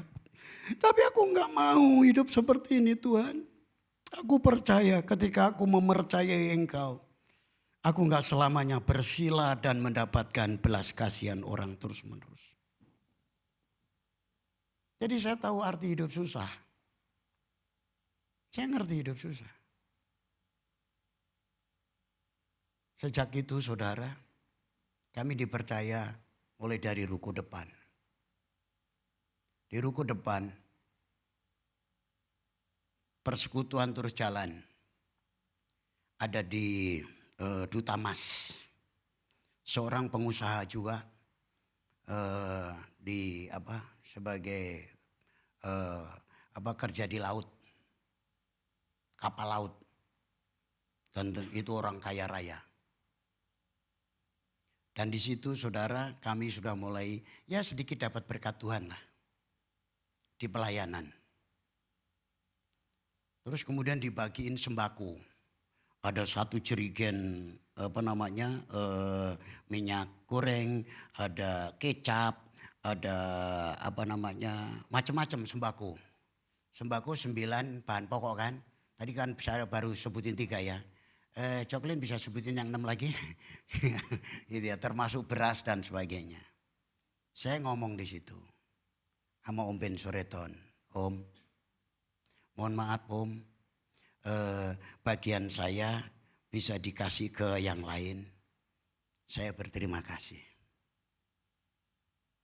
Tapi aku enggak mau hidup seperti ini Tuhan. Aku percaya ketika aku mempercayai Engkau. Aku enggak selamanya bersila dan mendapatkan belas kasihan orang terus menerus. Jadi saya tahu arti hidup susah. Saya ngerti hidup susah. Sejak itu saudara, kami dipercaya mulai dari ruko depan. Di ruko depan, persekutuan terus jalan. Ada di Duta Mas, seorang pengusaha juga sebagai kerja di laut, kapal laut, dan itu orang kaya raya. Dan di situ saudara kami sudah mulai ya sedikit dapat berkat Tuhan lah. Di pelayanan. Terus kemudian dibagiin sembako. Ada satu jerigen minyak goreng, ada kecap, ada macam-macam sembako. Sembako 9 bahan pokok kan. Tadi kan saya baru sebutin 3 ya. Coklin bisa sebutin yang 6 lagi. Gitu ya, termasuk beras dan sebagainya. Saya ngomong di situ sama Om Ben Soreton. Om, mohon maaf Om, bagian saya bisa dikasih ke yang lain. Saya berterima kasih.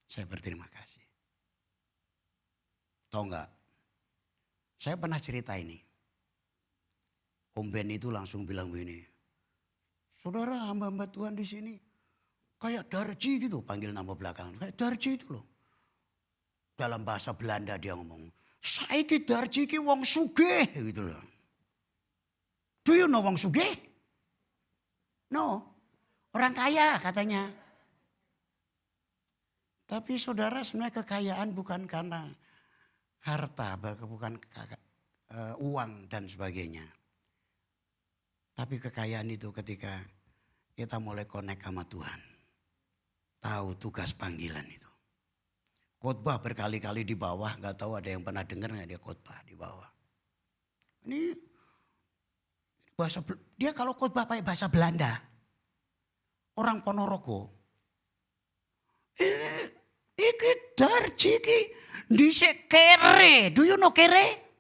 Saya berterima kasih. Tahu enggak, saya pernah cerita ini. Om Ben itu langsung bilang begini, saudara hamba-hamba Tuhan di sini kayak Darji gitu, panggil nama belakang, kayak Darji itu loh. Dalam bahasa Belanda dia ngomong, Saiki Darji iki wong sugih gitu loh. Do you know wong sugih? No. Orang kaya katanya. Tapi saudara, sebenarnya kekayaan bukan karena harta, bukan uang dan sebagainya. Tapi kekayaan itu ketika kita mulai connect sama Tuhan. Tahu tugas panggilan itu. Khotbah berkali-kali di bawah, nggak tahu ada yang pernah dengar nggak dia khotbah di bawah. Ini dia kalau khotbah pakai bahasa Belanda, orang Ponorogo, iki Darji iki dhisik kere, do you know kere?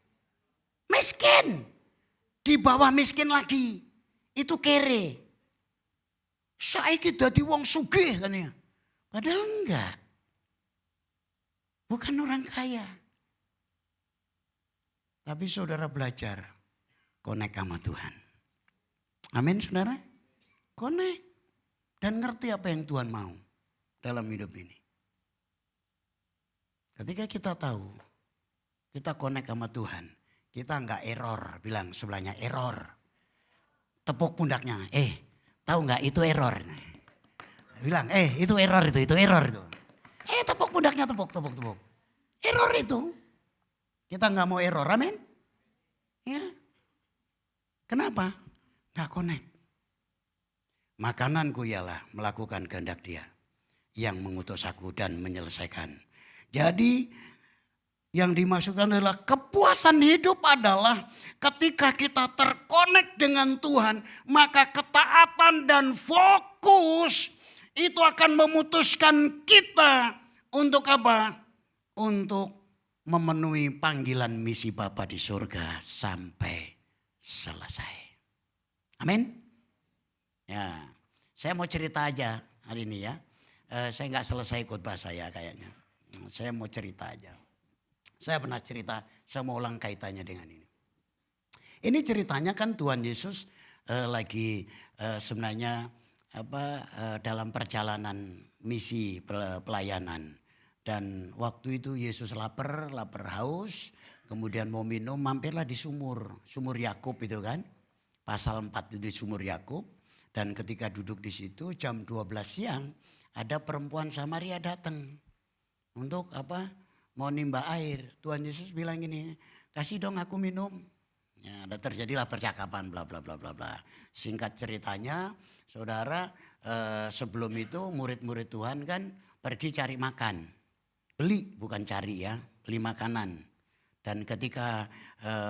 Miskin, di bawah miskin lagi, itu kere. Saiki dadi wong sugih katanya, padahal enggak, bukan orang kaya. Tapi saudara belajar connect sama Tuhan. Amin saudara. Connect. Dan ngerti apa yang Tuhan mau dalam hidup ini. Ketika kita tahu, kita connect sama Tuhan. Kita enggak error, bilang sebelahnya error. Tepuk pundaknya, tahu enggak itu error. Bilang, itu error itu error itu. Tepuk pundaknya, tepuk. Error itu. Kita enggak mau error, amin. Ya. Kenapa? Enggak connect. Makananku ialah melakukan kehendak Dia yang mengutus aku dan menyelesaikan. Jadi yang dimaksudkan adalah kepuasan hidup adalah ketika kita terkonek dengan Tuhan, maka ketaatan dan fokus itu akan memutuskan kita untuk apa? Untuk memenuhi panggilan misi Bapa di surga sampai selesai. Amin. Ya, saya mau cerita aja hari ini ya. Saya nggak selesai khotbah saya kayaknya. Saya mau cerita aja. Saya pernah cerita, saya mau ulang kaitannya dengan ini. Ini ceritanya kan Tuhan Yesus lagi sebenarnya dalam perjalanan misi pelayanan. Dan waktu itu Yesus lapar haus, kemudian mau minum, mampirlah di sumur Yakub itu kan. Pasal 4 itu di sumur Yakub. Dan ketika duduk di situ jam 12 siang ada perempuan Samaria datang. Untuk apa? Mau nimba air. Tuhan Yesus bilang gini, kasih dong aku minum. Ya, ada terjadilah percakapan bla bla bla bla bla. Singkat ceritanya, saudara, sebelum itu murid-murid Tuhan kan pergi cari makan. Beli, bukan cari ya, beli makanan. Dan ketika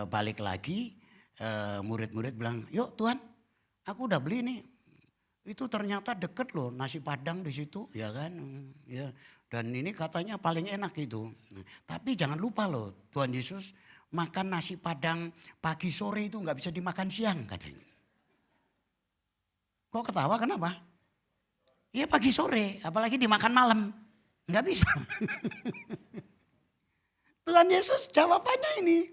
balik lagi, murid-murid bilang, yuk Tuhan, aku udah beli nih. Itu ternyata deket loh nasi padang di situ, ya kan? Ya. Dan ini katanya paling enak itu. Tapi jangan lupa loh, Tuhan Yesus makan nasi padang pagi sore itu nggak bisa dimakan siang katanya. Kok ketawa kenapa? Iya pagi sore, apalagi dimakan malam, nggak bisa. Tuhan Yesus jawabannya ini,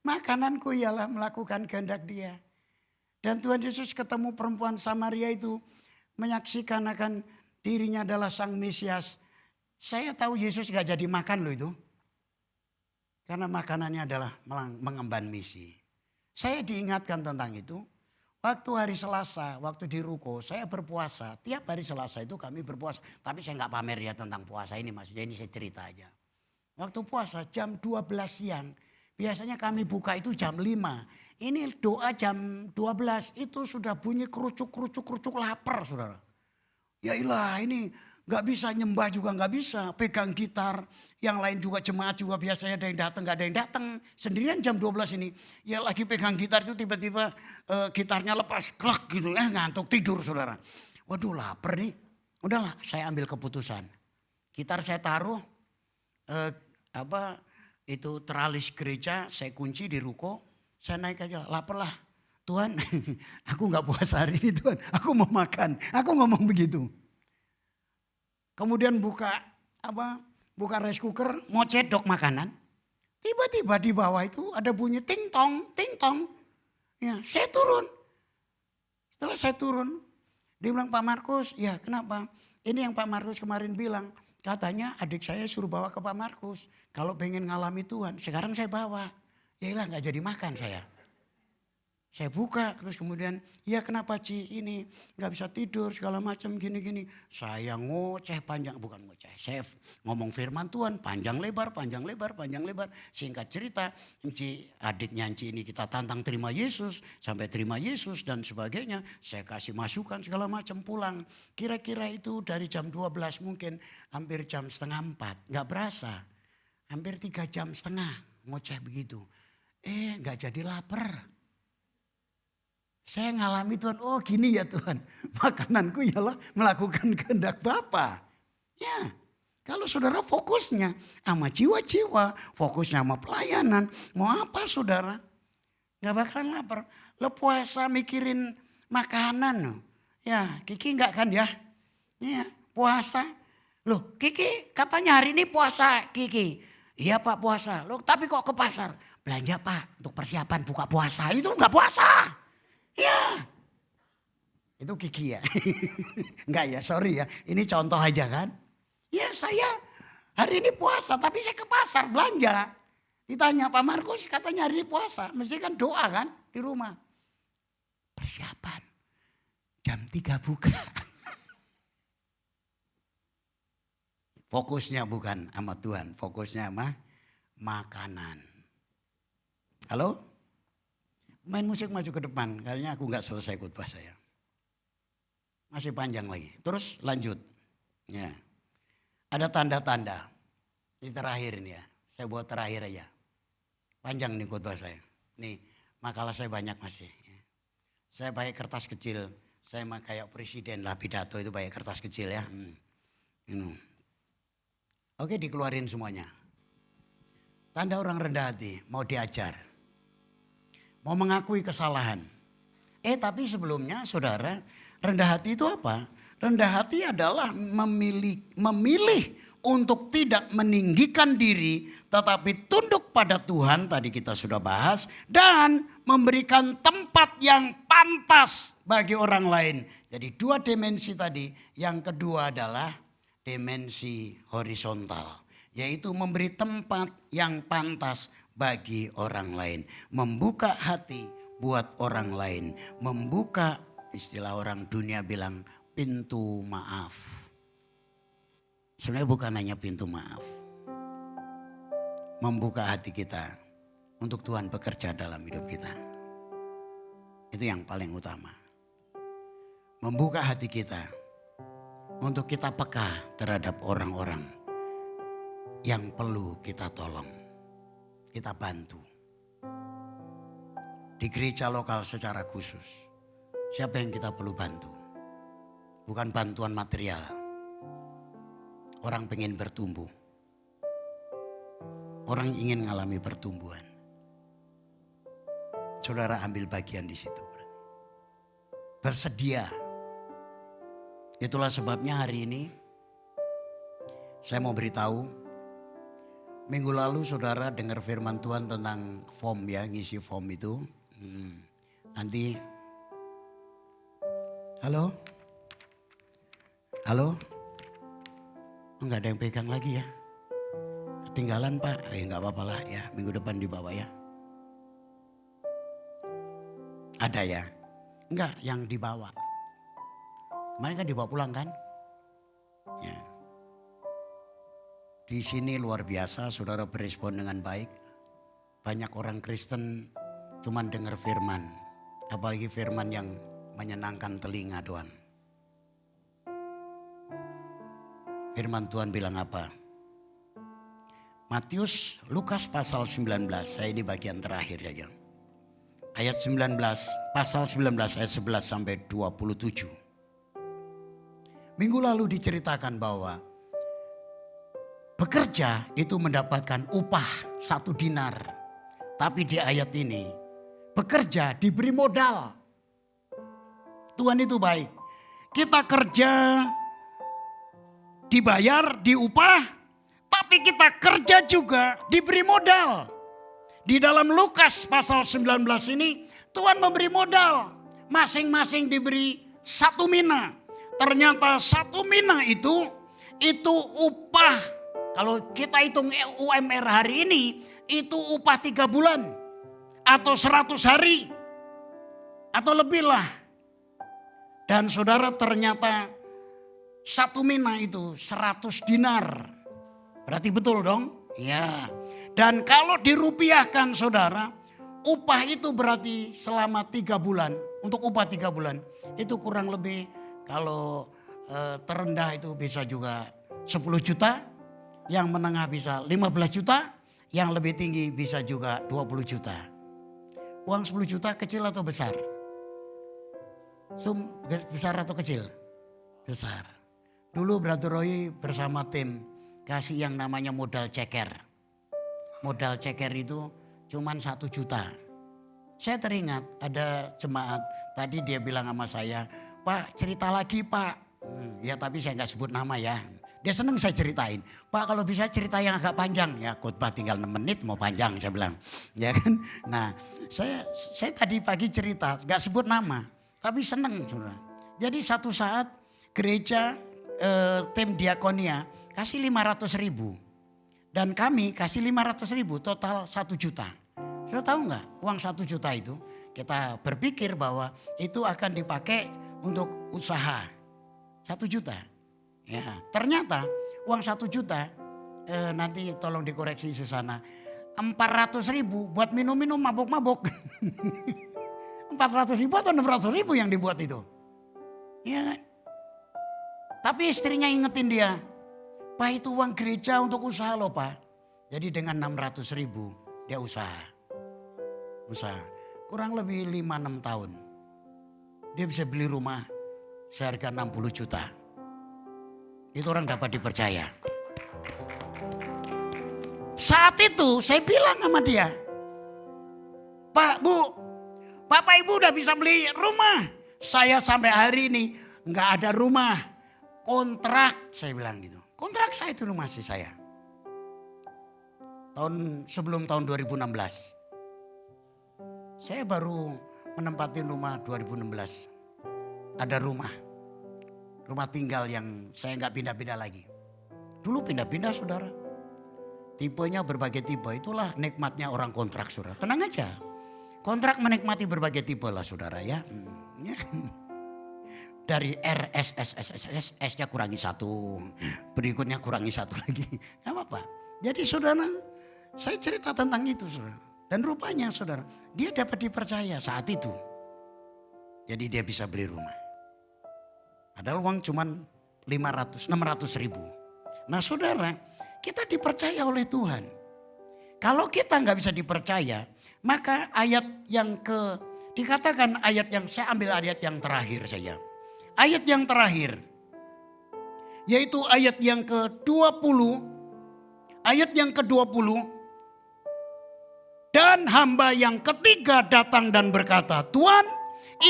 makananku ialah melakukan kehendak Dia. Dan Tuhan Yesus ketemu perempuan Samaria itu menyaksikan akan dirinya adalah Sang Mesias. Saya tahu Yesus gak jadi makan loh itu. Karena makanannya adalah mengemban misi. Saya diingatkan tentang itu. Waktu hari Selasa, waktu di Ruko, saya berpuasa. Tiap hari Selasa itu kami berpuasa. Tapi saya gak pamer ya tentang puasa ini, maksudnya ini saya cerita aja. Waktu puasa jam 12 siang. Biasanya kami buka itu jam 5. Ini doa jam 12 itu sudah bunyi kerucuk lapar saudara. Ya ilah ini gak bisa nyembah juga gak bisa. Pegang gitar, yang lain juga jemaat juga biasanya ada yang datang gak ada yang datang. Sendirian jam 12 ini. Ya lagi pegang gitar itu tiba-tiba gitarnya lepas klak gitu. Ngantuk tidur saudara. Waduh lapar nih. Udahlah saya ambil keputusan. Gitar saya taruh itu teralis gereja saya kunci di ruko. Saya naik aja, lapar lah. Tuhan, aku gak puasa hari ini Tuhan. Aku mau makan. Aku ngomong begitu. Kemudian buka rice cooker, mau cedok makanan. Tiba-tiba di bawah itu ada bunyi ting tong. Ya, saya turun. Setelah saya turun, dia bilang Pak Markus, ya kenapa? Ini yang Pak Markus kemarin bilang, Katanya adik saya suruh bawa ke Pak Markus. Kalau pengen ngalami Tuhan, sekarang saya bawa. Yaelah gak jadi makan saya. Saya buka terus kemudian, ya kenapa Ci ini gak bisa tidur segala macam gini-gini. Saya ngoceh panjang, bukan ngoceh, saya ngomong firman Tuhan panjang lebar. Singkat cerita, Ci adiknya Ci ini kita tantang terima Yesus, sampai terima Yesus dan sebagainya. Saya kasih masukan segala macam pulang. Kira-kira itu dari jam 12 mungkin hampir jam 3:30, gak berasa. Hampir 3 jam setengah ngoceh begitu. Gak jadi lapar. Saya ngalami Tuhan, oh gini ya Tuhan, makananku ialah melakukan kehendak Bapa. Ya, kalau saudara fokusnya sama jiwa-jiwa, fokusnya sama pelayanan, mau apa saudara? Gak bakalan lapar. Lo puasa mikirin makanan. Ya, Kiki enggak kan ya? Ya, puasa. Loh, Kiki katanya hari ini puasa Kiki. Iya Pak puasa. Loh, tapi kok ke pasar? Belanja Pak untuk persiapan buka puasa. Itu enggak puasa. Ya, itu Kiki ya. Enggak ya, sorry ya. Ini contoh aja kan. Ya saya hari ini puasa tapi saya ke pasar belanja. Ditanya Pak Markus katanya hari ini puasa. Mesti kan doa kan di rumah. Persiapan. Jam 3 buka. Fokusnya bukan sama Tuhan. Fokusnya sama makanan. Halo? Main musik maju ke depan, kayaknya aku nggak selesai khotbah saya. Masih panjang lagi. Terus lanjut. Ya. Ada tanda-tanda. Ini terakhir ini ya. Saya buat terakhir aja. Panjang nih khotbah saya. Nih makalah saya banyak masih. Ya. Saya pakai kertas kecil. Saya mah kayak presiden lah pidato itu pakai kertas kecil ya. Oke dikeluarin semuanya. Tanda orang rendah hati mau diajar. Mau mengakui kesalahan. Tapi sebelumnya saudara, rendah hati itu apa? Rendah hati adalah memilih untuk tidak meninggikan diri. Tetapi tunduk pada Tuhan, tadi kita sudah bahas. Dan memberikan tempat yang pantas bagi orang lain. Jadi 2 dimensi tadi. Yang kedua adalah dimensi horizontal. Yaitu memberi tempat yang pantas bagi orang lain. Membuka hati buat orang lain. Membuka, istilah orang dunia bilang, pintu maaf. Sebenarnya bukan hanya pintu maaf. Membuka hati kita untuk Tuhan bekerja dalam hidup kita. Itu yang paling utama. Membuka hati kita untuk kita peka terhadap orang-orang yang perlu kita tolong. Kita bantu. Di gereja lokal secara khusus. Siapa yang kita perlu bantu? Bukan bantuan material. Orang pengen bertumbuh. Orang ingin mengalami pertumbuhan. Saudara ambil bagian di situ. Bersedia. Itulah sebabnya hari ini saya mau beritahu. Minggu lalu saudara dengar firman Tuhan tentang form ya, ngisi form itu. Nanti, halo? Enggak ada yang pegang lagi ya? Ketinggalan Pak, enggak apa-apa lah ya, minggu depan dibawa ya. Ada ya? Enggak, yang dibawa. Kemarin kan dibawa pulang kan? Ya. Di sini luar biasa saudara berespon dengan baik. Banyak orang Kristen cuman dengar firman. Apalagi firman yang menyenangkan telinga doang. Firman Tuhan bilang apa? Matius, Lukas pasal 19. Saya di bagian terakhir aja. Ayat 19, pasal 19 ayat 11 sampai 27. Minggu lalu diceritakan bahwa bekerja itu mendapatkan upah 1 dinar. Tapi di ayat ini bekerja diberi modal. Tuhan itu baik. Kita kerja dibayar, diupah. Tapi kita kerja juga diberi modal. Di dalam Lukas pasal 19 ini Tuhan memberi modal. Masing-masing diberi 1 mina. Ternyata 1 mina itu itu upah, kalau kita hitung UMR hari ini, itu upah 3 bulan atau 100 hari atau lebih lah. Dan saudara, ternyata satu mina itu 100 dinar. Berarti betul dong? Ya. Dan kalau dirupiahkan saudara, upah itu berarti selama 3 bulan. Untuk upah 3 bulan itu kurang lebih, kalau terendah itu bisa juga 10 juta. Yang menengah bisa 15 juta. Yang lebih tinggi bisa juga 20 juta. Uang 10 juta kecil atau besar? Besar atau kecil? Besar. Dulu Brother Roy bersama tim kasih yang namanya modal ceker. Modal ceker itu cuman 1 juta. Saya teringat ada jemaat tadi dia bilang sama saya, "Pak, cerita lagi Pak." Ya tapi saya nggak sebut nama ya. Dia seneng saya ceritain. "Pak, kalau bisa cerita yang agak panjang." Ya khotbah tinggal 6 menit mau panjang saya bilang. Ya kan. Nah saya tadi pagi cerita nggak sebut nama. Tapi seneng saudara. Jadi satu saat gereja tim diakonia kasih 500.000. Dan kami kasih 500.000, total 1 juta. Sudah tahu nggak uang 1 juta itu kita berpikir bahwa itu akan dipakai untuk usaha. 1 juta. Ya, ternyata uang 1 juta nanti tolong dikoreksi di sana. 400.000 buat minum-minum mabuk-mabuk. 400.000 atau 600.000 yang dibuat itu. Iya kan? Tapi istrinya ingetin dia, "Pak, itu uang gereja untuk usaha loh Pak." Jadi dengan 600.000 dia usaha. Kurang lebih 5-6 tahun. Dia bisa beli rumah seharga 60 juta. Itu orang dapat dipercaya. Saat itu saya bilang sama dia, "Pak, Bu, Bapak Ibu udah bisa beli rumah. Saya sampai hari ini nggak ada rumah. Kontrak," saya bilang gitu. "Kontrak saya itu rumah sih saya." Sebelum tahun 2016. Saya baru menempatin rumah 2016. Ada rumah tinggal yang saya nggak pindah-pindah lagi. Dulu pindah-pindah saudara. Tipenya berbagai tipe, itulah nikmatnya orang kontrak saudara. Tenang aja. Kontrak menikmati berbagai tipe lah saudara ya. Dari S-nya kurangi 1. Berikutnya kurangi 1 lagi. Gak apa-apa. Jadi saudara, saya cerita tentang itu saudara. Dan rupanya saudara, dia dapat dipercaya saat itu. Jadi dia bisa beli rumah. Padahal uang cuman 600.000. Nah saudara, kita dipercaya oleh Tuhan. Kalau kita nggak bisa dipercaya, maka ayat yang dikatakan ayat yang, saya ambil ayat yang terakhir saja. Ayat yang terakhir, yaitu ayat yang ke-20. Ayat yang ke-20. Dan hamba yang ketiga datang dan berkata, "Tuhan,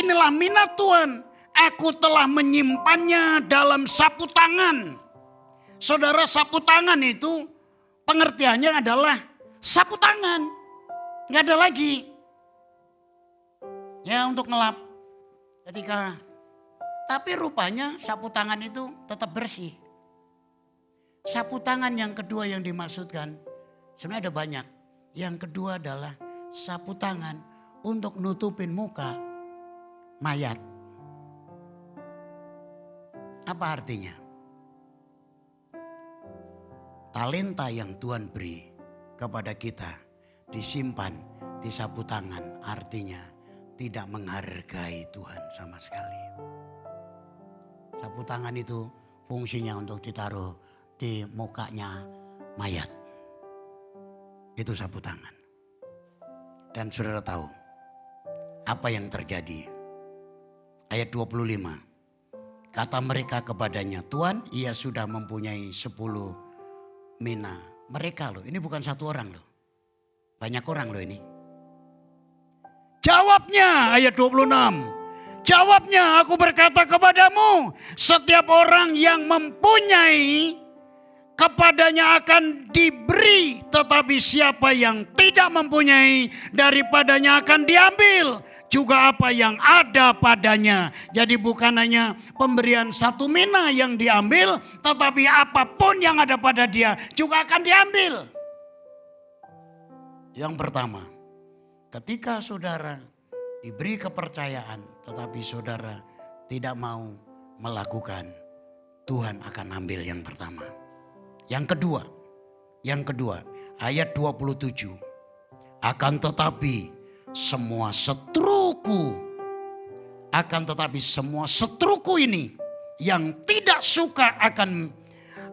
inilah minat Tuhan. Aku telah menyimpannya dalam sapu tangan." Saudara, sapu tangan itu pengertiannya adalah sapu tangan. Nggak ada lagi. Ya untuk ngelap. Tapi rupanya sapu tangan itu tetap bersih. Sapu tangan yang kedua yang dimaksudkan, sebenarnya ada banyak. Yang kedua adalah sapu tangan untuk nutupin muka mayat. Apa artinya? Talenta yang Tuhan beri kepada kita disimpan di sapu tangan, artinya tidak menghargai Tuhan sama sekali. Sapu tangan itu fungsinya untuk ditaruh di mukanya mayat. Itu sapu tangan. Dan saudara tahu apa yang terjadi? Ayat 25. Kata mereka kepadanya, "Tuhan, ia sudah mempunyai 10 mina." Mereka loh, ini bukan satu orang loh. Banyak orang loh ini. Jawabnya ayat 26. Jawabnya, "Aku berkata kepadamu, setiap orang yang mempunyai kepadanya akan diberi, tetapi siapa yang tidak mempunyai daripadanya akan diambil." juga apa yang ada padanya. Jadi bukan hanya pemberian 1 mina yang diambil, tetapi apapun yang ada pada dia juga akan diambil. Yang pertama, ketika saudara diberi kepercayaan tetapi saudara tidak mau melakukan, Tuhan akan ambil yang pertama. Yang kedua, ayat 27. Akan tetapi semua seteruku ini yang tidak suka akan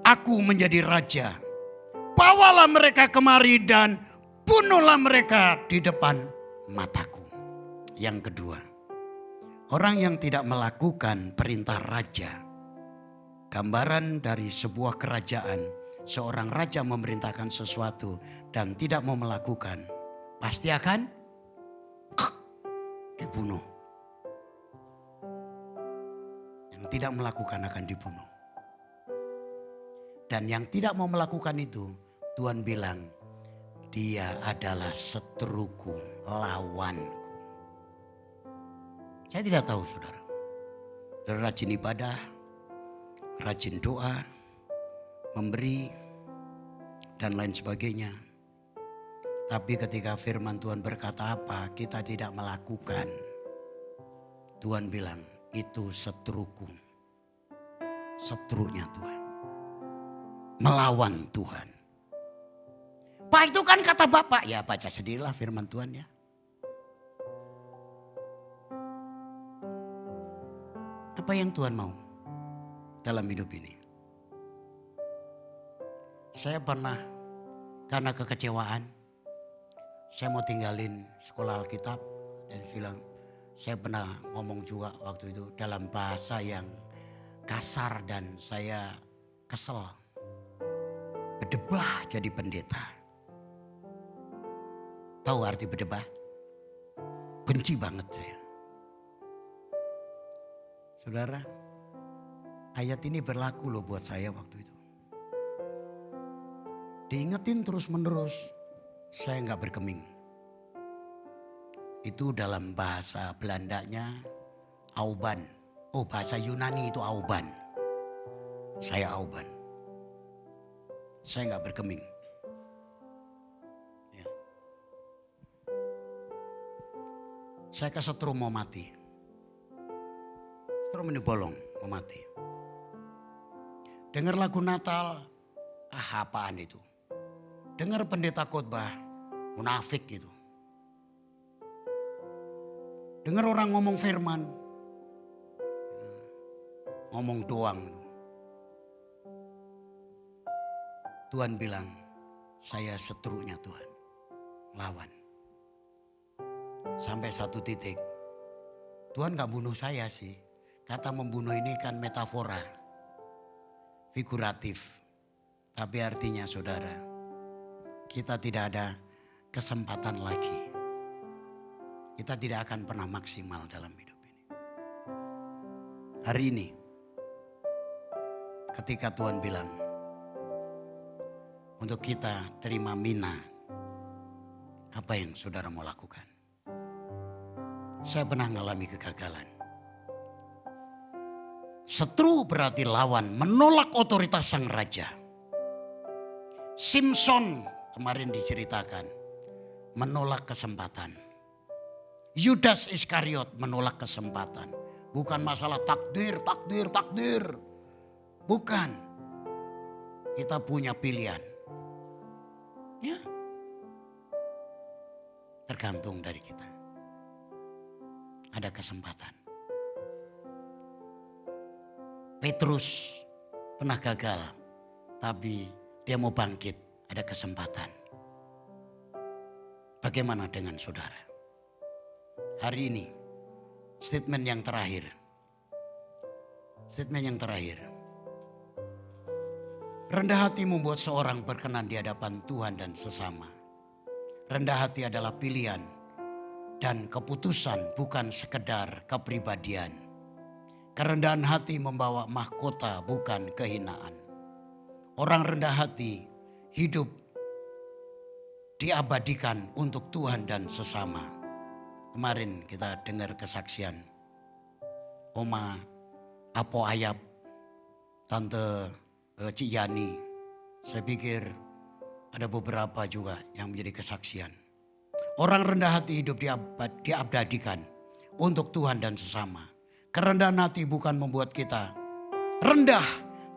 aku menjadi raja, bawalah mereka kemari dan bunuhlah mereka di depan mataku. Yang kedua, orang yang tidak melakukan perintah raja, gambaran dari sebuah kerajaan. Seorang raja memerintahkan sesuatu dan tidak mau melakukan, pasti akan dibunuh. Yang tidak melakukan akan dibunuh. Dan yang tidak mau melakukan itu, Tuhan bilang, dia adalah seteruku, lawanku. Saya tidak tahu saudara. Saudara rajin ibadah, rajin doa, memberi, dan lain sebagainya. Tapi ketika firman Tuhan berkata apa, kita tidak melakukan. Tuhan bilang, itu seteruku. Seterunya Tuhan. Melawan Tuhan. Pak, itu kan kata Bapak. Ya baca sendirilah firman Tuhan ya. Apa yang Tuhan mau dalam hidup ini? Saya pernah karena kekecewaan, saya mau tinggalin sekolah Alkitab dan bilang, saya pernah ngomong juga waktu itu dalam bahasa yang kasar dan saya kesel. Berdebah jadi pendeta. Tahu arti berdebah? Benci banget saya. Saudara, ayat ini berlaku loh buat saya waktu itu. Diingetin terus menerus, saya nggak bergeming. Itu dalam bahasa Belandanya auban. Oh, bahasa Yunani itu auban. Saya auban. Saya nggak bergeming. Ya. Saya kesetrum mau mati. Setrum ini bolong mau mati. Dengar lagu Natal, apaan itu? Dengar pendeta khotbah, munafik gitu. Dengar orang ngomong firman, ngomong doang. Tuhan bilang, saya seterunya Tuhan, lawan. Sampai satu titik, Tuhan gak bunuh saya sih. Kata membunuh ini kan metafora, figuratif. Tapi artinya saudara, kita tidak ada kesempatan lagi. Kita tidak akan pernah maksimal dalam hidup ini. Hari ini, ketika Tuhan bilang, untuk kita terima mina, apa yang saudara mau lakukan? Saya pernah mengalami kegagalan. Setru berarti lawan, menolak otoritas sang raja. Simson kemarin diceritakan, menolak kesempatan. Yudas Iskariot menolak kesempatan. Bukan masalah takdir. Bukan. Kita punya pilihan. Ya. Tergantung dari kita. Ada kesempatan. Petrus pernah gagal, tapi dia mau bangkit. Ada kesempatan. Bagaimana dengan saudara? Hari ini, statement yang terakhir. Rendah hati membuat seorang berkenan di hadapan Tuhan dan sesama. Rendah hati adalah pilihan dan keputusan, bukan sekedar kepribadian. Kerendahan hati membawa mahkota, bukan kehinaan. Orang rendah hati hidup diabadikan untuk Tuhan dan sesama. Kemarin kita dengar kesaksian Oma Apo Ayap, Tante Cik Yani. Saya pikir ada beberapa juga yang menjadi kesaksian. Orang rendah hati hidup diabadikan untuk Tuhan dan sesama. Kerendahan hati bukan membuat kita rendah,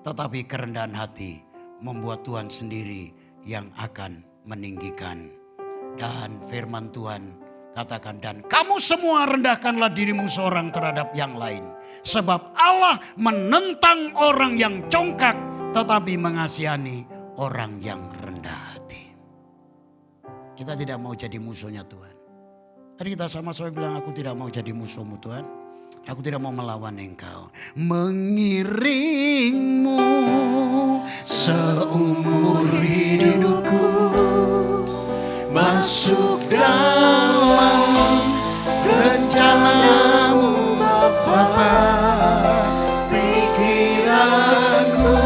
tetapi kerendahan hati membuat Tuhan sendiri yang akan meninggikan. Dan firman Tuhan katakan, dan kamu semua rendahkanlah dirimu seorang terhadap yang lain. Sebab Allah menentang orang yang congkak, tetapi mengasihani orang yang rendah hati. Kita tidak mau jadi musuhnya Tuhan. Tadi kita sama-sama bilang, aku tidak mau jadi musuhmu Tuhan. Aku tidak mau melawan engkau. Mengiringmu seumur hidupku, masuk dalam rencanamu Bapa. Pikiranku,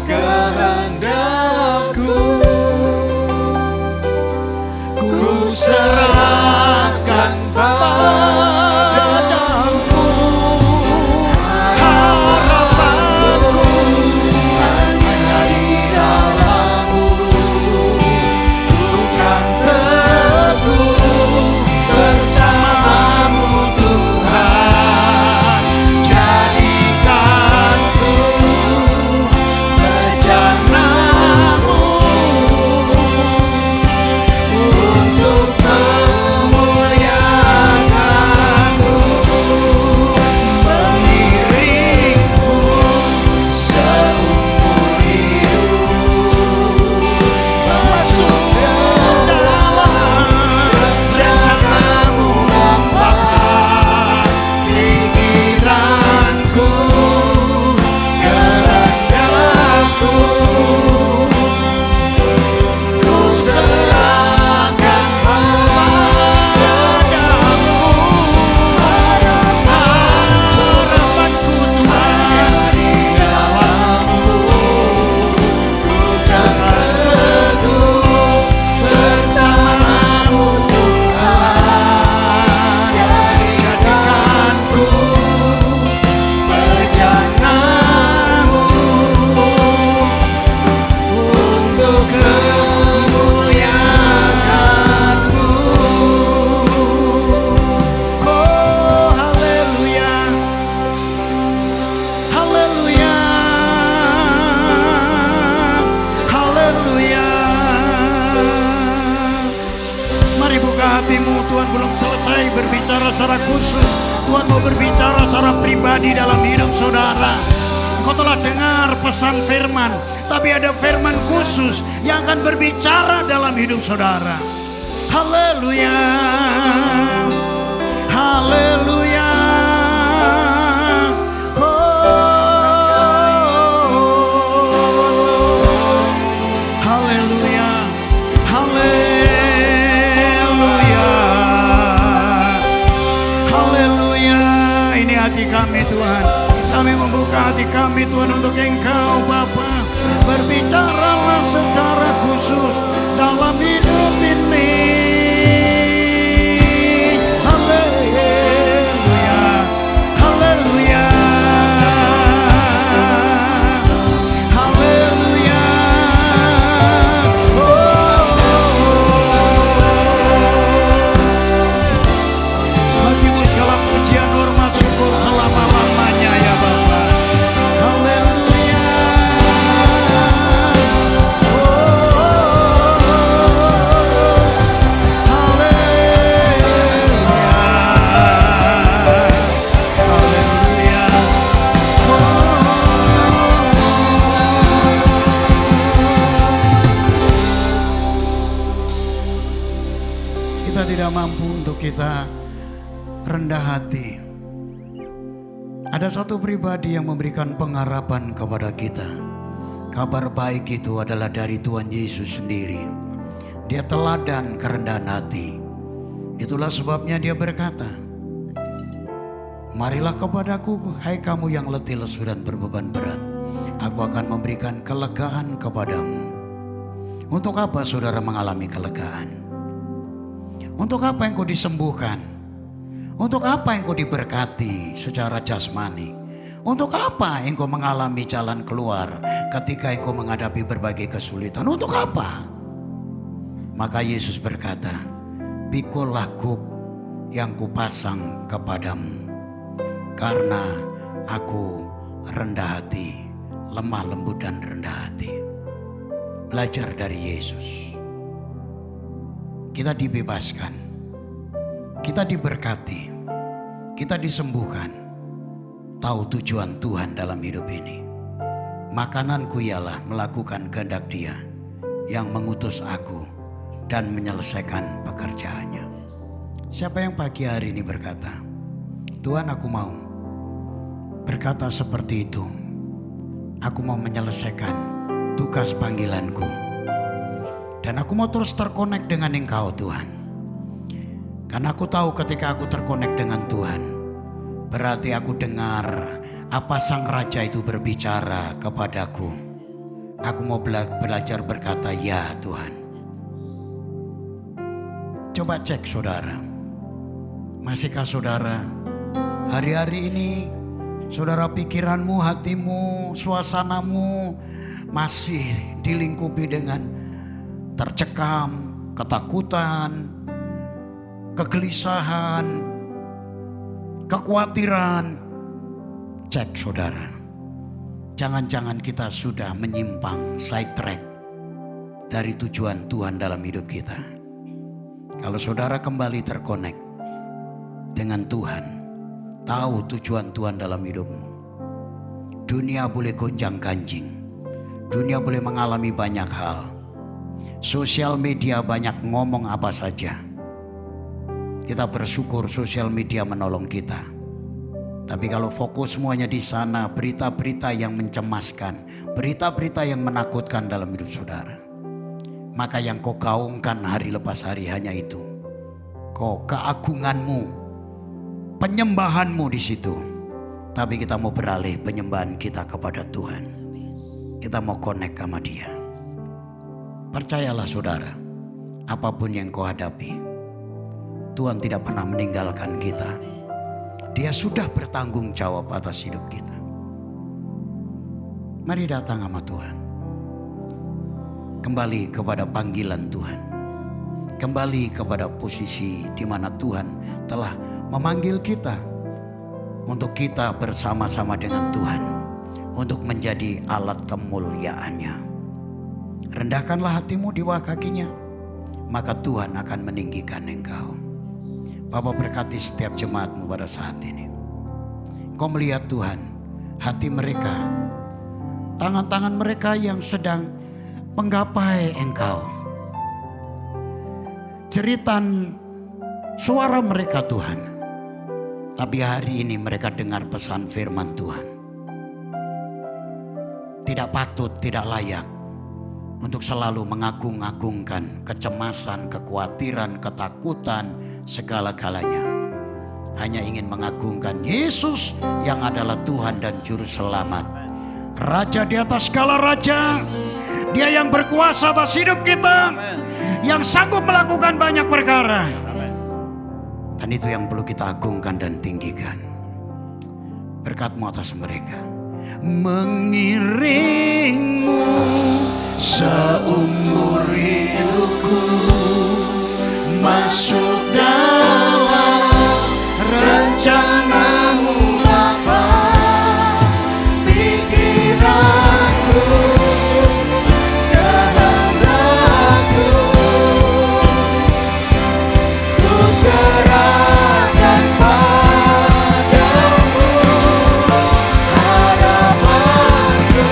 kehendakku, ku serahkan padamu. Harapanku hanya di dalam-Mu. Bukan teguh bersamamu Tuhan. Jadikanku bejanamu untuk memuliakanmu. Mengiringku seumur hidup, masuk dalam rencanamu Bapa. Pikiranku, kehendakku, ku serahkan padamu. Harapanku Tuhan di dalam-Mu. Bukan teguh bersamamu Tuhan. Jadikanku bejanamu untuk kemuliaan-Mu. Oh haleluya, haleluya, haleluya. Mari buka hatimu, Tuhan belum selesai berbicara secara khusus. Tuhan mau berbicara secara pribadi dalam hidup saudara. Engkau telah dengar pesan firman, tapi ada firman khusus yang akan berbicara dalam hidup saudara. Haleluya, haleluya. Oh, haleluya, haleluya, haleluya. Ini hati kami Tuhan. Kami membuka hati kami Tuhan untuk Engkau Bapa. Berbicaralah secara khusus dalam hidup ini. Haleluya, haleluya, haleluya. Bagimu segala pujian, hormat, syukur selama-lamanya ya Bapa. Haleluya. Haleluya. Kita tidak mampu untuk kita rendah hati. Ada satu pribadi yang memberikan pengharapan kepada kita. Kabar baik itu adalah dari Tuhan Yesus sendiri. Dia teladan kerendahan hati. Itulah sebabnya dia berkata, marilah kepadaku hai kamu yang letih lesu dan berbeban berat. Aku akan memberikan kelegaan kepadamu. Untuk apa saudara mengalami kelegaan? Untuk apa engkau disembuhkan? Untuk apa engkau diberkati secara jasmani? Untuk apa engkau mengalami jalan keluar ketika engkau menghadapi berbagai kesulitan? Untuk apa? Maka Yesus berkata, "Pikulah kuk yang kupasang kepadamu, karena aku rendah hati, lemah lembut dan rendah hati." Belajar dari Yesus. Kita dibebaskan, kita diberkati, kita disembuhkan. Tahu tujuan Tuhan dalam hidup ini. Makananku ialah melakukan kehendak Dia yang mengutus aku dan menyelesaikan pekerjaannya. Siapa yang pagi hari ini berkata, "Tuhan, aku mau berkata seperti itu. Aku mau menyelesaikan tugas panggilanku. Dan aku mau terus terkonek dengan Engkau Tuhan. Karena aku tahu ketika aku terkonek dengan Tuhan, berarti aku dengar apa Sang Raja itu berbicara kepadaku. Aku mau belajar berkata, ya Tuhan." Coba cek saudara. Masihkah saudara hari-hari ini saudara pikiranmu, hatimu, suasanamu masih dilingkupi dengan tercekam, ketakutan, kegelisahan, kekhawatiran? Cek saudara. Jangan-jangan kita sudah menyimpang, side track dari tujuan Tuhan dalam hidup kita. Kalau saudara kembali terkonek dengan Tuhan, tahu tujuan Tuhan dalam hidupmu, dunia boleh gonjang ganjing, dunia boleh mengalami banyak hal, sosial media banyak ngomong apa saja. Kita bersyukur sosial media menolong kita. Tapi kalau fokus semuanya di sana, berita-berita yang mencemaskan, berita-berita yang menakutkan dalam hidup saudara, maka yang kau gaungkan hari lepas hari hanya itu. Kau keagunganmu, penyembahanmu di situ. Tapi kita mau beralih penyembahan kita kepada Tuhan. Kita mau connect sama Dia. Percayalah saudara, apapun yang kau hadapi, Tuhan tidak pernah meninggalkan kita. Dia sudah bertanggung jawab atas hidup kita. Mari datang sama Tuhan. Kembali kepada panggilan Tuhan. Kembali kepada posisi di mana Tuhan telah memanggil kita untuk kita bersama-sama dengan Tuhan, untuk menjadi alat kemuliaan-Nya. Rendahkanlah hatimu di bawah kakinya, maka Tuhan akan meninggikan engkau. Bapa, berkati setiap jemaatmu pada saat ini. Kau melihat Tuhan, hati mereka, tangan-tangan mereka yang sedang menggapai Engkau. Jeritan suara mereka Tuhan. Tapi hari ini mereka dengar pesan firman Tuhan. Tidak patut, tidak layak untuk selalu mengagung-agungkan kecemasan, kekhawatiran, ketakutan, segala-galanya. Hanya ingin mengagungkan Yesus yang adalah Tuhan dan Juru Selamat. Raja di atas segala raja. Dia yang berkuasa atas hidup kita. Yang sanggup melakukan banyak perkara. Dan itu yang perlu kita agungkan dan tinggikan. Berkat-Mu atas mereka. Mengiringmu seumur hidupku, masuk dalam rencana-Mu Bapa. Pikiranku, kehendakku, ku serahkan padamu. Harapanku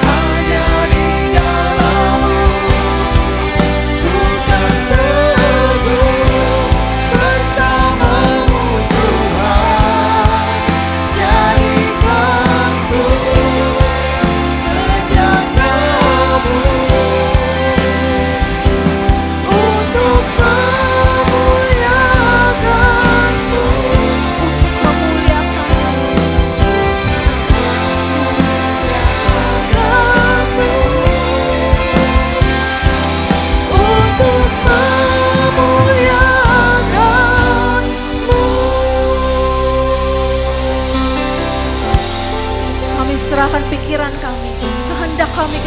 hanya di dalam-Mu, ku kan teguh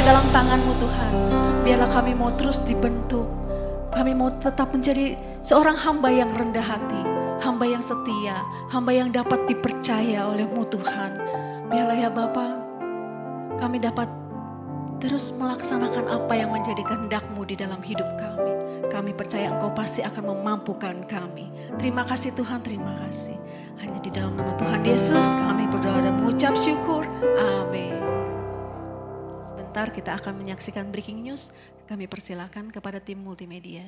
dalam tangan-Mu Tuhan. Biarlah kami mau terus dibentuk. Kami mau tetap menjadi seorang hamba yang rendah hati, hamba yang setia, hamba yang dapat dipercaya oleh-Mu Tuhan. Biarlah ya Bapa, kami dapat terus melaksanakan apa yang menjadi kehendak-Mu di dalam hidup kami. Kami percaya Engkau pasti akan memampukan kami. Terima kasih Tuhan, terima kasih. Hanya di dalam nama Tuhan Yesus kami berdoa dan mengucap syukur. Amin. Sebentar kita akan menyaksikan breaking news. Kami persilakan kepada tim multimedia.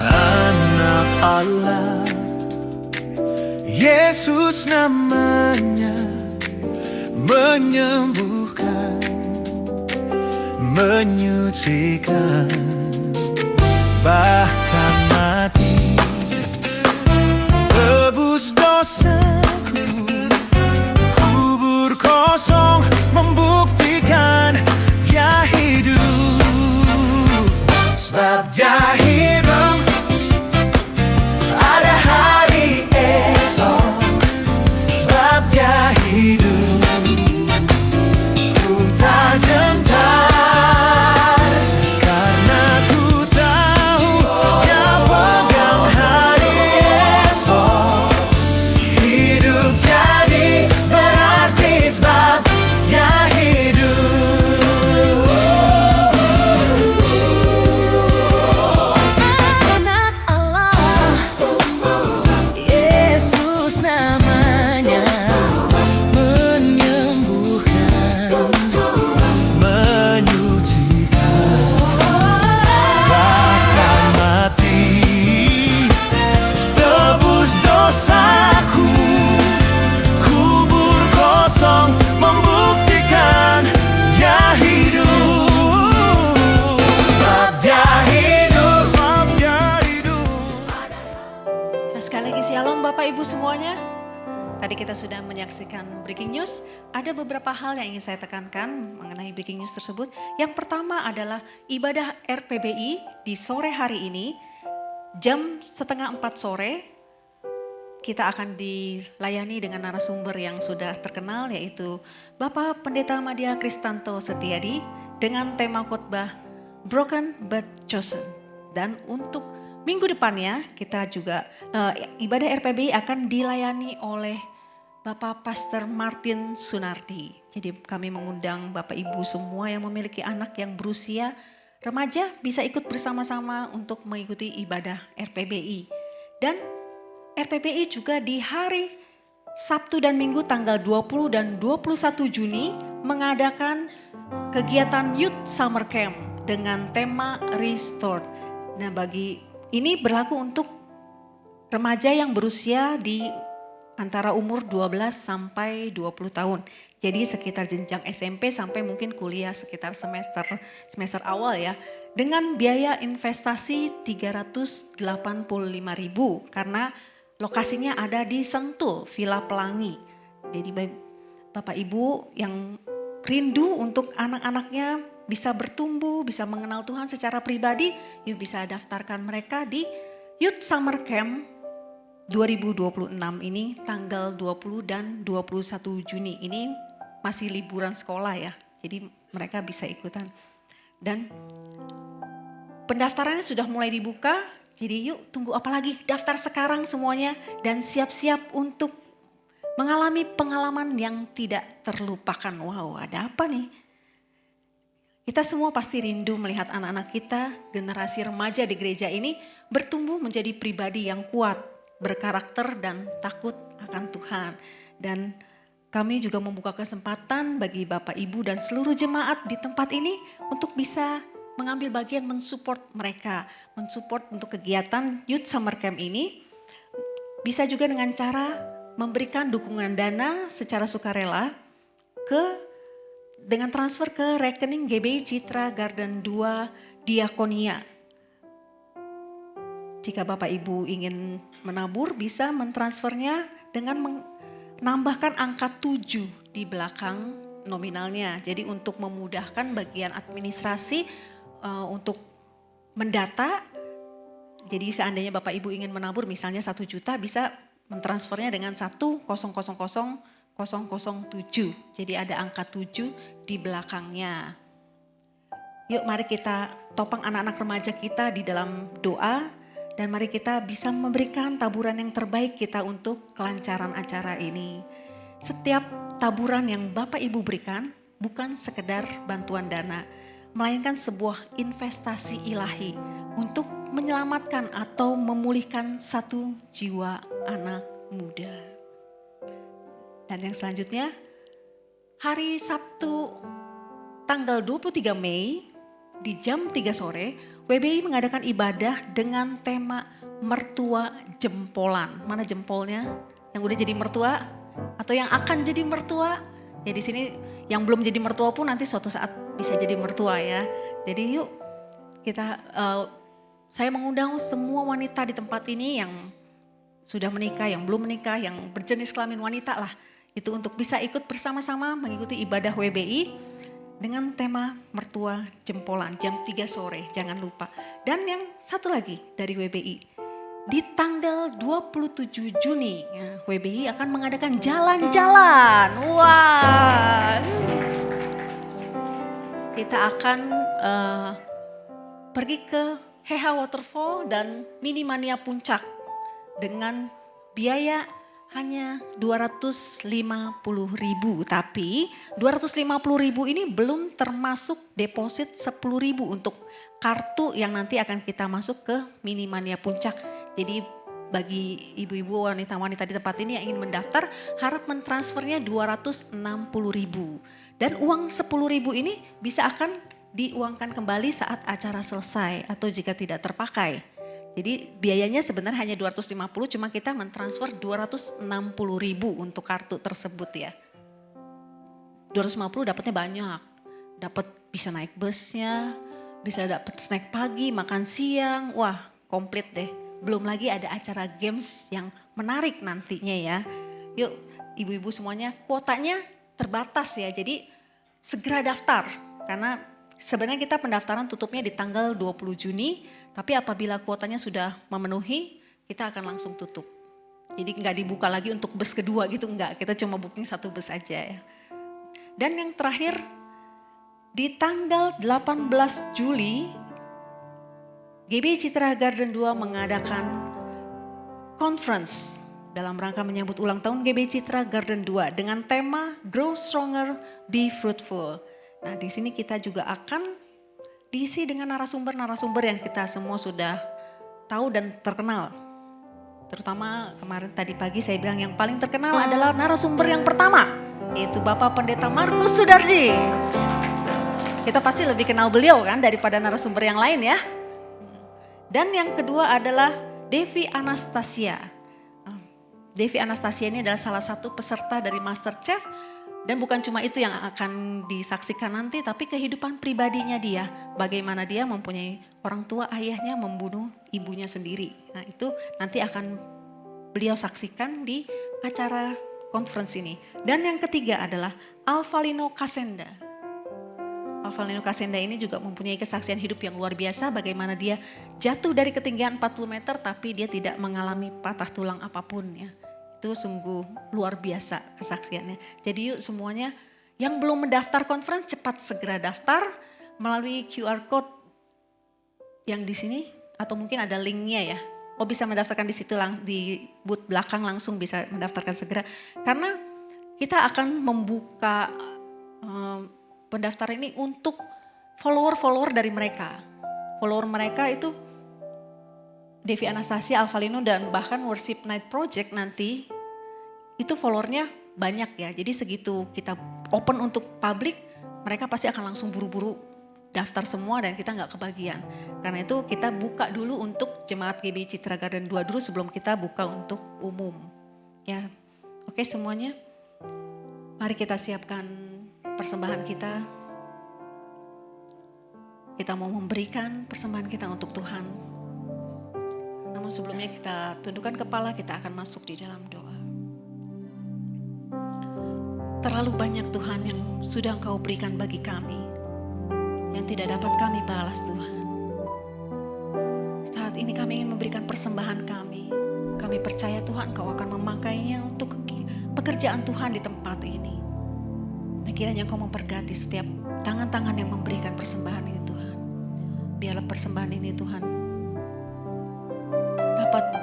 Anak Allah, Yesus namanya, menyembuhkan, menyucikan, bahkan mati, tebus dosaku. Kubur kosong membuktikan Dia hidup, sebab Dia hidup. Ada hari esok, sebab Dia hidup. Ku tak gentar, karena ku tahu Dia pegang hari esok. Hidup jadi berarti sebab Dia hidup. Anak Allah, Yesus namanya, menyembuhkan, Menyucikan, bahkan mati, tebus dosaku. Kubur kosong membuktikan Dia hidup, sebab Dia hidup, sebab Dia hidup. Nah, sekali lagi shalom Bapak Ibu semuanya. Tadi kita sudah menyaksikan breaking news. Ada beberapa hal yang ingin saya tekankan mengenai breaking news tersebut. Yang pertama adalah ibadah RPBI di sore hari ini, jam 3:30 sore. Kita akan dilayani dengan narasumber yang sudah terkenal, yaitu Bapak Pendeta Madya Kristanto Setiadi dengan tema khotbah Broken but Chosen. Dan untuk minggu depannya kita juga ibadah RPBI akan dilayani oleh Bapak Pastor Martin Sunardi. Jadi kami mengundang Bapak Ibu semua yang memiliki anak yang berusia remaja bisa ikut bersama-sama untuk mengikuti ibadah RPBI. Dan RPBI juga di hari Sabtu dan Minggu tanggal 20 dan 21 Juni mengadakan kegiatan Youth Summer Camp dengan tema Restored. Nah, bagi ini berlaku untuk remaja yang berusia di antara umur 12 sampai 20 tahun. Jadi sekitar jenjang SMP sampai mungkin kuliah sekitar semester awal ya. Dengan biaya investasi 385.000 karena lokasinya ada di Sentul, Villa Pelangi. Jadi Bapak Ibu yang rindu untuk anak-anaknya bisa bertumbuh, bisa mengenal Tuhan secara pribadi, yuk bisa daftarkan mereka di Youth Summer Camp 2026 ini tanggal 20 dan 21 Juni. Ini masih liburan sekolah ya, jadi mereka bisa ikutan. Dan pendaftarannya sudah mulai dibuka, jadi yuk tunggu apa lagi, daftar sekarang semuanya dan siap-siap untuk mengalami pengalaman yang tidak terlupakan. Wow, ada apa nih? Kita semua pasti rindu melihat anak-anak kita, generasi remaja di gereja ini bertumbuh menjadi pribadi yang kuat, berkarakter dan takut akan Tuhan. Dan kami juga membuka kesempatan bagi Bapak Ibu dan seluruh jemaat di tempat ini untuk bisa mengambil bagian mensupport mereka, mensupport untuk kegiatan Youth Summer Camp ini. Bisa juga dengan cara memberikan dukungan dana secara sukarela dengan transfer ke rekening GBI Citra Garden 2 Diakonia. Jika Bapak Ibu ingin menabur bisa mentransfernya dengan menambahkan angka 7 di belakang nominalnya. Jadi untuk memudahkan bagian administrasi untuk mendata. Jadi seandainya Bapak Ibu ingin menabur misalnya 1 juta bisa mentransfernya dengan 1000007. Jadi ada angka 7 di belakangnya. Yuk mari kita topang anak-anak remaja kita di dalam doa. Dan mari kita bisa memberikan taburan yang terbaik kita untuk kelancaran acara ini. Setiap taburan yang Bapak Ibu berikan bukan sekedar bantuan dana, melainkan sebuah investasi ilahi untuk menyelamatkan atau memulihkan satu jiwa anak muda. Dan yang selanjutnya, hari Sabtu tanggal 23 Mei di jam 3 sore, WBI mengadakan ibadah dengan tema mertua jempolan. Mana jempolnya? Yang udah jadi mertua atau yang akan jadi mertua? Ya di sini yang belum jadi mertua pun nanti suatu saat bisa jadi mertua ya. Jadi yuk kita, saya mengundang semua wanita di tempat ini yang sudah menikah, yang belum menikah, yang berjenis kelamin wanita lah. Itu untuk bisa ikut bersama-sama mengikuti ibadah WBI. Dengan tema mertua jempolan jam 3 sore, jangan lupa. Dan yang satu lagi dari WBI, di tanggal 27 Juni ya, WBI akan mengadakan jalan-jalan. Wah, kita akan pergi ke Heha Waterfall dan Minimania Puncak dengan biaya hanya 250.000, tapi 250.000 ini belum termasuk deposit 10.000 untuk kartu yang nanti akan kita masuk ke Minimania Puncak. Jadi bagi ibu-ibu wanita-wanita di tempat ini yang ingin mendaftar harap mentransfernya 260.000 dan uang 10.000 ini bisa akan diuangkan kembali saat acara selesai atau jika tidak terpakai. Jadi biayanya sebenarnya hanya 250, cuma kita mentransfer 260.000 untuk kartu tersebut ya. 250 dapatnya banyak, dapat bisa naik busnya, bisa dapat snack pagi, makan siang, wah komplit deh. Belum lagi ada acara games yang menarik nantinya ya. Yuk ibu-ibu semuanya kuotanya terbatas ya, jadi segera daftar karena sebenarnya kita pendaftaran tutupnya di tanggal 20 Juni, tapi apabila kuotanya sudah memenuhi, kita akan langsung tutup. Jadi nggak dibuka lagi untuk bus kedua gitu, enggak. Kita cuma booking 1 bus aja ya. Dan yang terakhir, di tanggal 18 Juli, GBI Citra Garden 2 mengadakan conference dalam rangka menyambut ulang tahun GBI Citra Garden 2 dengan tema Grow Stronger, Be Fruitful. Nah di sini kita juga akan diisi dengan narasumber-narasumber yang kita semua sudah tahu dan terkenal. Terutama kemarin tadi pagi saya bilang yang paling terkenal adalah narasumber yang pertama. Yaitu Bapak Pendeta Markus Sudarji. Kita pasti lebih kenal beliau kan daripada narasumber yang lain ya. Dan yang kedua adalah Devi Anastasia. Devi Anastasia ini adalah salah satu peserta dari MasterChef. Dan bukan cuma itu yang akan disaksikan nanti, tapi kehidupan pribadinya dia. Bagaimana dia mempunyai orang tua, ayahnya membunuh ibunya sendiri. Nah itu nanti akan beliau saksikan di acara conference ini. Dan yang ketiga adalah Alvalino Kasenda. Alvalino Kasenda ini juga mempunyai kesaksian hidup yang luar biasa. Bagaimana dia jatuh dari ketinggian 40 meter tapi dia tidak mengalami patah tulang apapun ya. Itu sungguh luar biasa kesaksiannya. Jadi yuk semuanya yang belum mendaftar conference cepat segera daftar melalui QR code yang di sini atau mungkin ada linknya ya. Oh bisa mendaftarkan di situ di booth belakang langsung bisa mendaftarkan segera. Karena kita akan membuka pendaftaran ini untuk follower-follower dari mereka. Follower mereka itu Devi Anastasia, Alvalino dan bahkan Worship Night Project nanti itu followernya banyak ya. Jadi segitu kita open untuk publik mereka pasti akan langsung buru-buru daftar semua dan kita nggak kebagian. Karena itu kita buka dulu untuk Jemaat GBI Citra Garden 2 dulu sebelum kita buka untuk umum. Ya, oke semuanya. Mari kita siapkan persembahan kita. Kita mau memberikan persembahan kita untuk Tuhan. Namun sebelumnya kita tundukkan kepala, kita akan masuk di dalam doa. terlalu banyak Tuhan yang sudah Engkau berikan bagi kami, yang tidak dapat kami balas Tuhan. Saat ini kami ingin memberikan persembahan kami. Kami percaya Tuhan Engkau akan memakainya untuk pekerjaan Tuhan di tempat ini. Dan kiranya Engkau memberkati setiap tangan-tangan yang memberikan persembahan ini Tuhan. Biarlah persembahan ini Tuhan dapat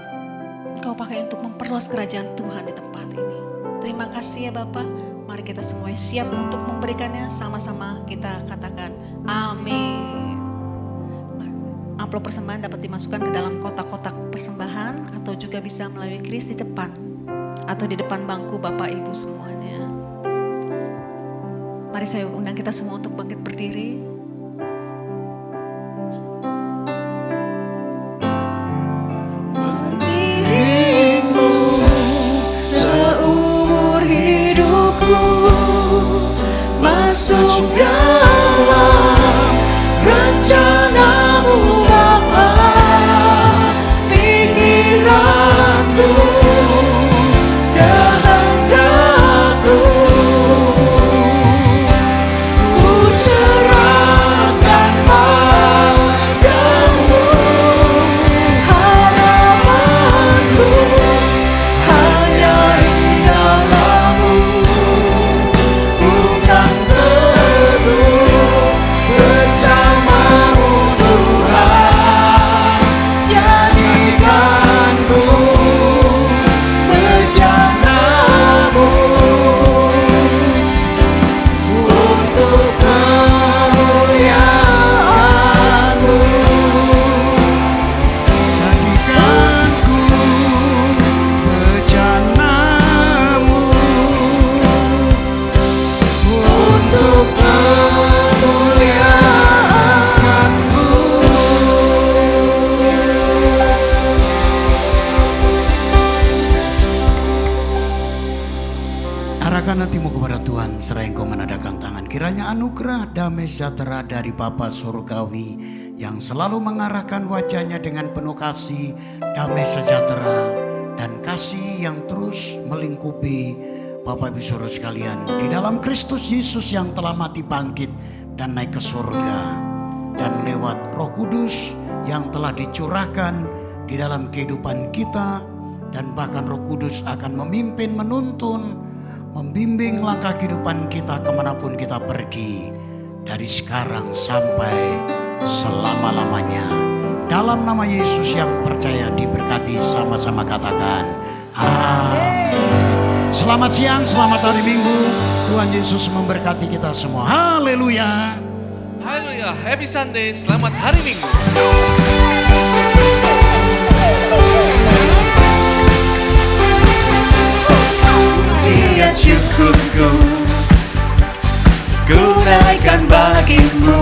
Engkau pakai untuk memperluas kerajaan Tuhan di tempat ini. Terima kasih ya Bapak. Mari kita semuanya siap untuk memberikannya. Sama-sama kita katakan amin. Amplop persembahan dapat dimasukkan ke dalam kotak-kotak persembahan atau juga bisa melalui kris di depan atau di depan bangku Bapak Ibu semuanya. Mari saya undang kita semua untuk bangkit berdiri. Mengiringmu seumur hidupku, masuk dalam rencanamu Bapa. Pikiranku, kehendakku, ku serahkan padamu. Harapanku hanya di dalam-Mu, bukan teduh bersama-Mu Tuhan. Jadikanku bejana-Mu untuk kemuliaan-Mu. Jadikanku bejana-Mu untuk kemuliaan-Mu. Arahkan hatimu kepada Tuhan, seraya engkau menadahkan tangan. Kiranya anugerah damai sejahtera dari Bapa Surgawi yang selalu mengarahkan wajahnya dengan penuh kasih, damai sejahtera, dan kasih yang terus melingkupi Bapak Ibu Saudara sekalian di dalam Kristus Yesus yang telah mati bangkit dan naik ke surga, dan lewat Roh Kudus yang telah dicurahkan di dalam kehidupan kita, dan bahkan Roh Kudus akan memimpin, menuntun, membimbing langkah kehidupan kita kemanapun kita pergi dari sekarang sampai selama-lamanya. Dalam nama Yesus yang percaya diberkati, sama-sama katakan amin. Selamat siang, selamat hari Minggu. Tuhan Yesus memberkati kita semua. Haleluya. Haleluya, happy Sunday, selamat hari Minggu. Pujian syukurku ku naikkan bagimu,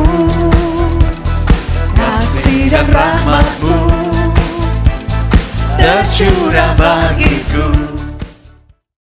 kasih dan rahmat-Mu tercurah bagiku.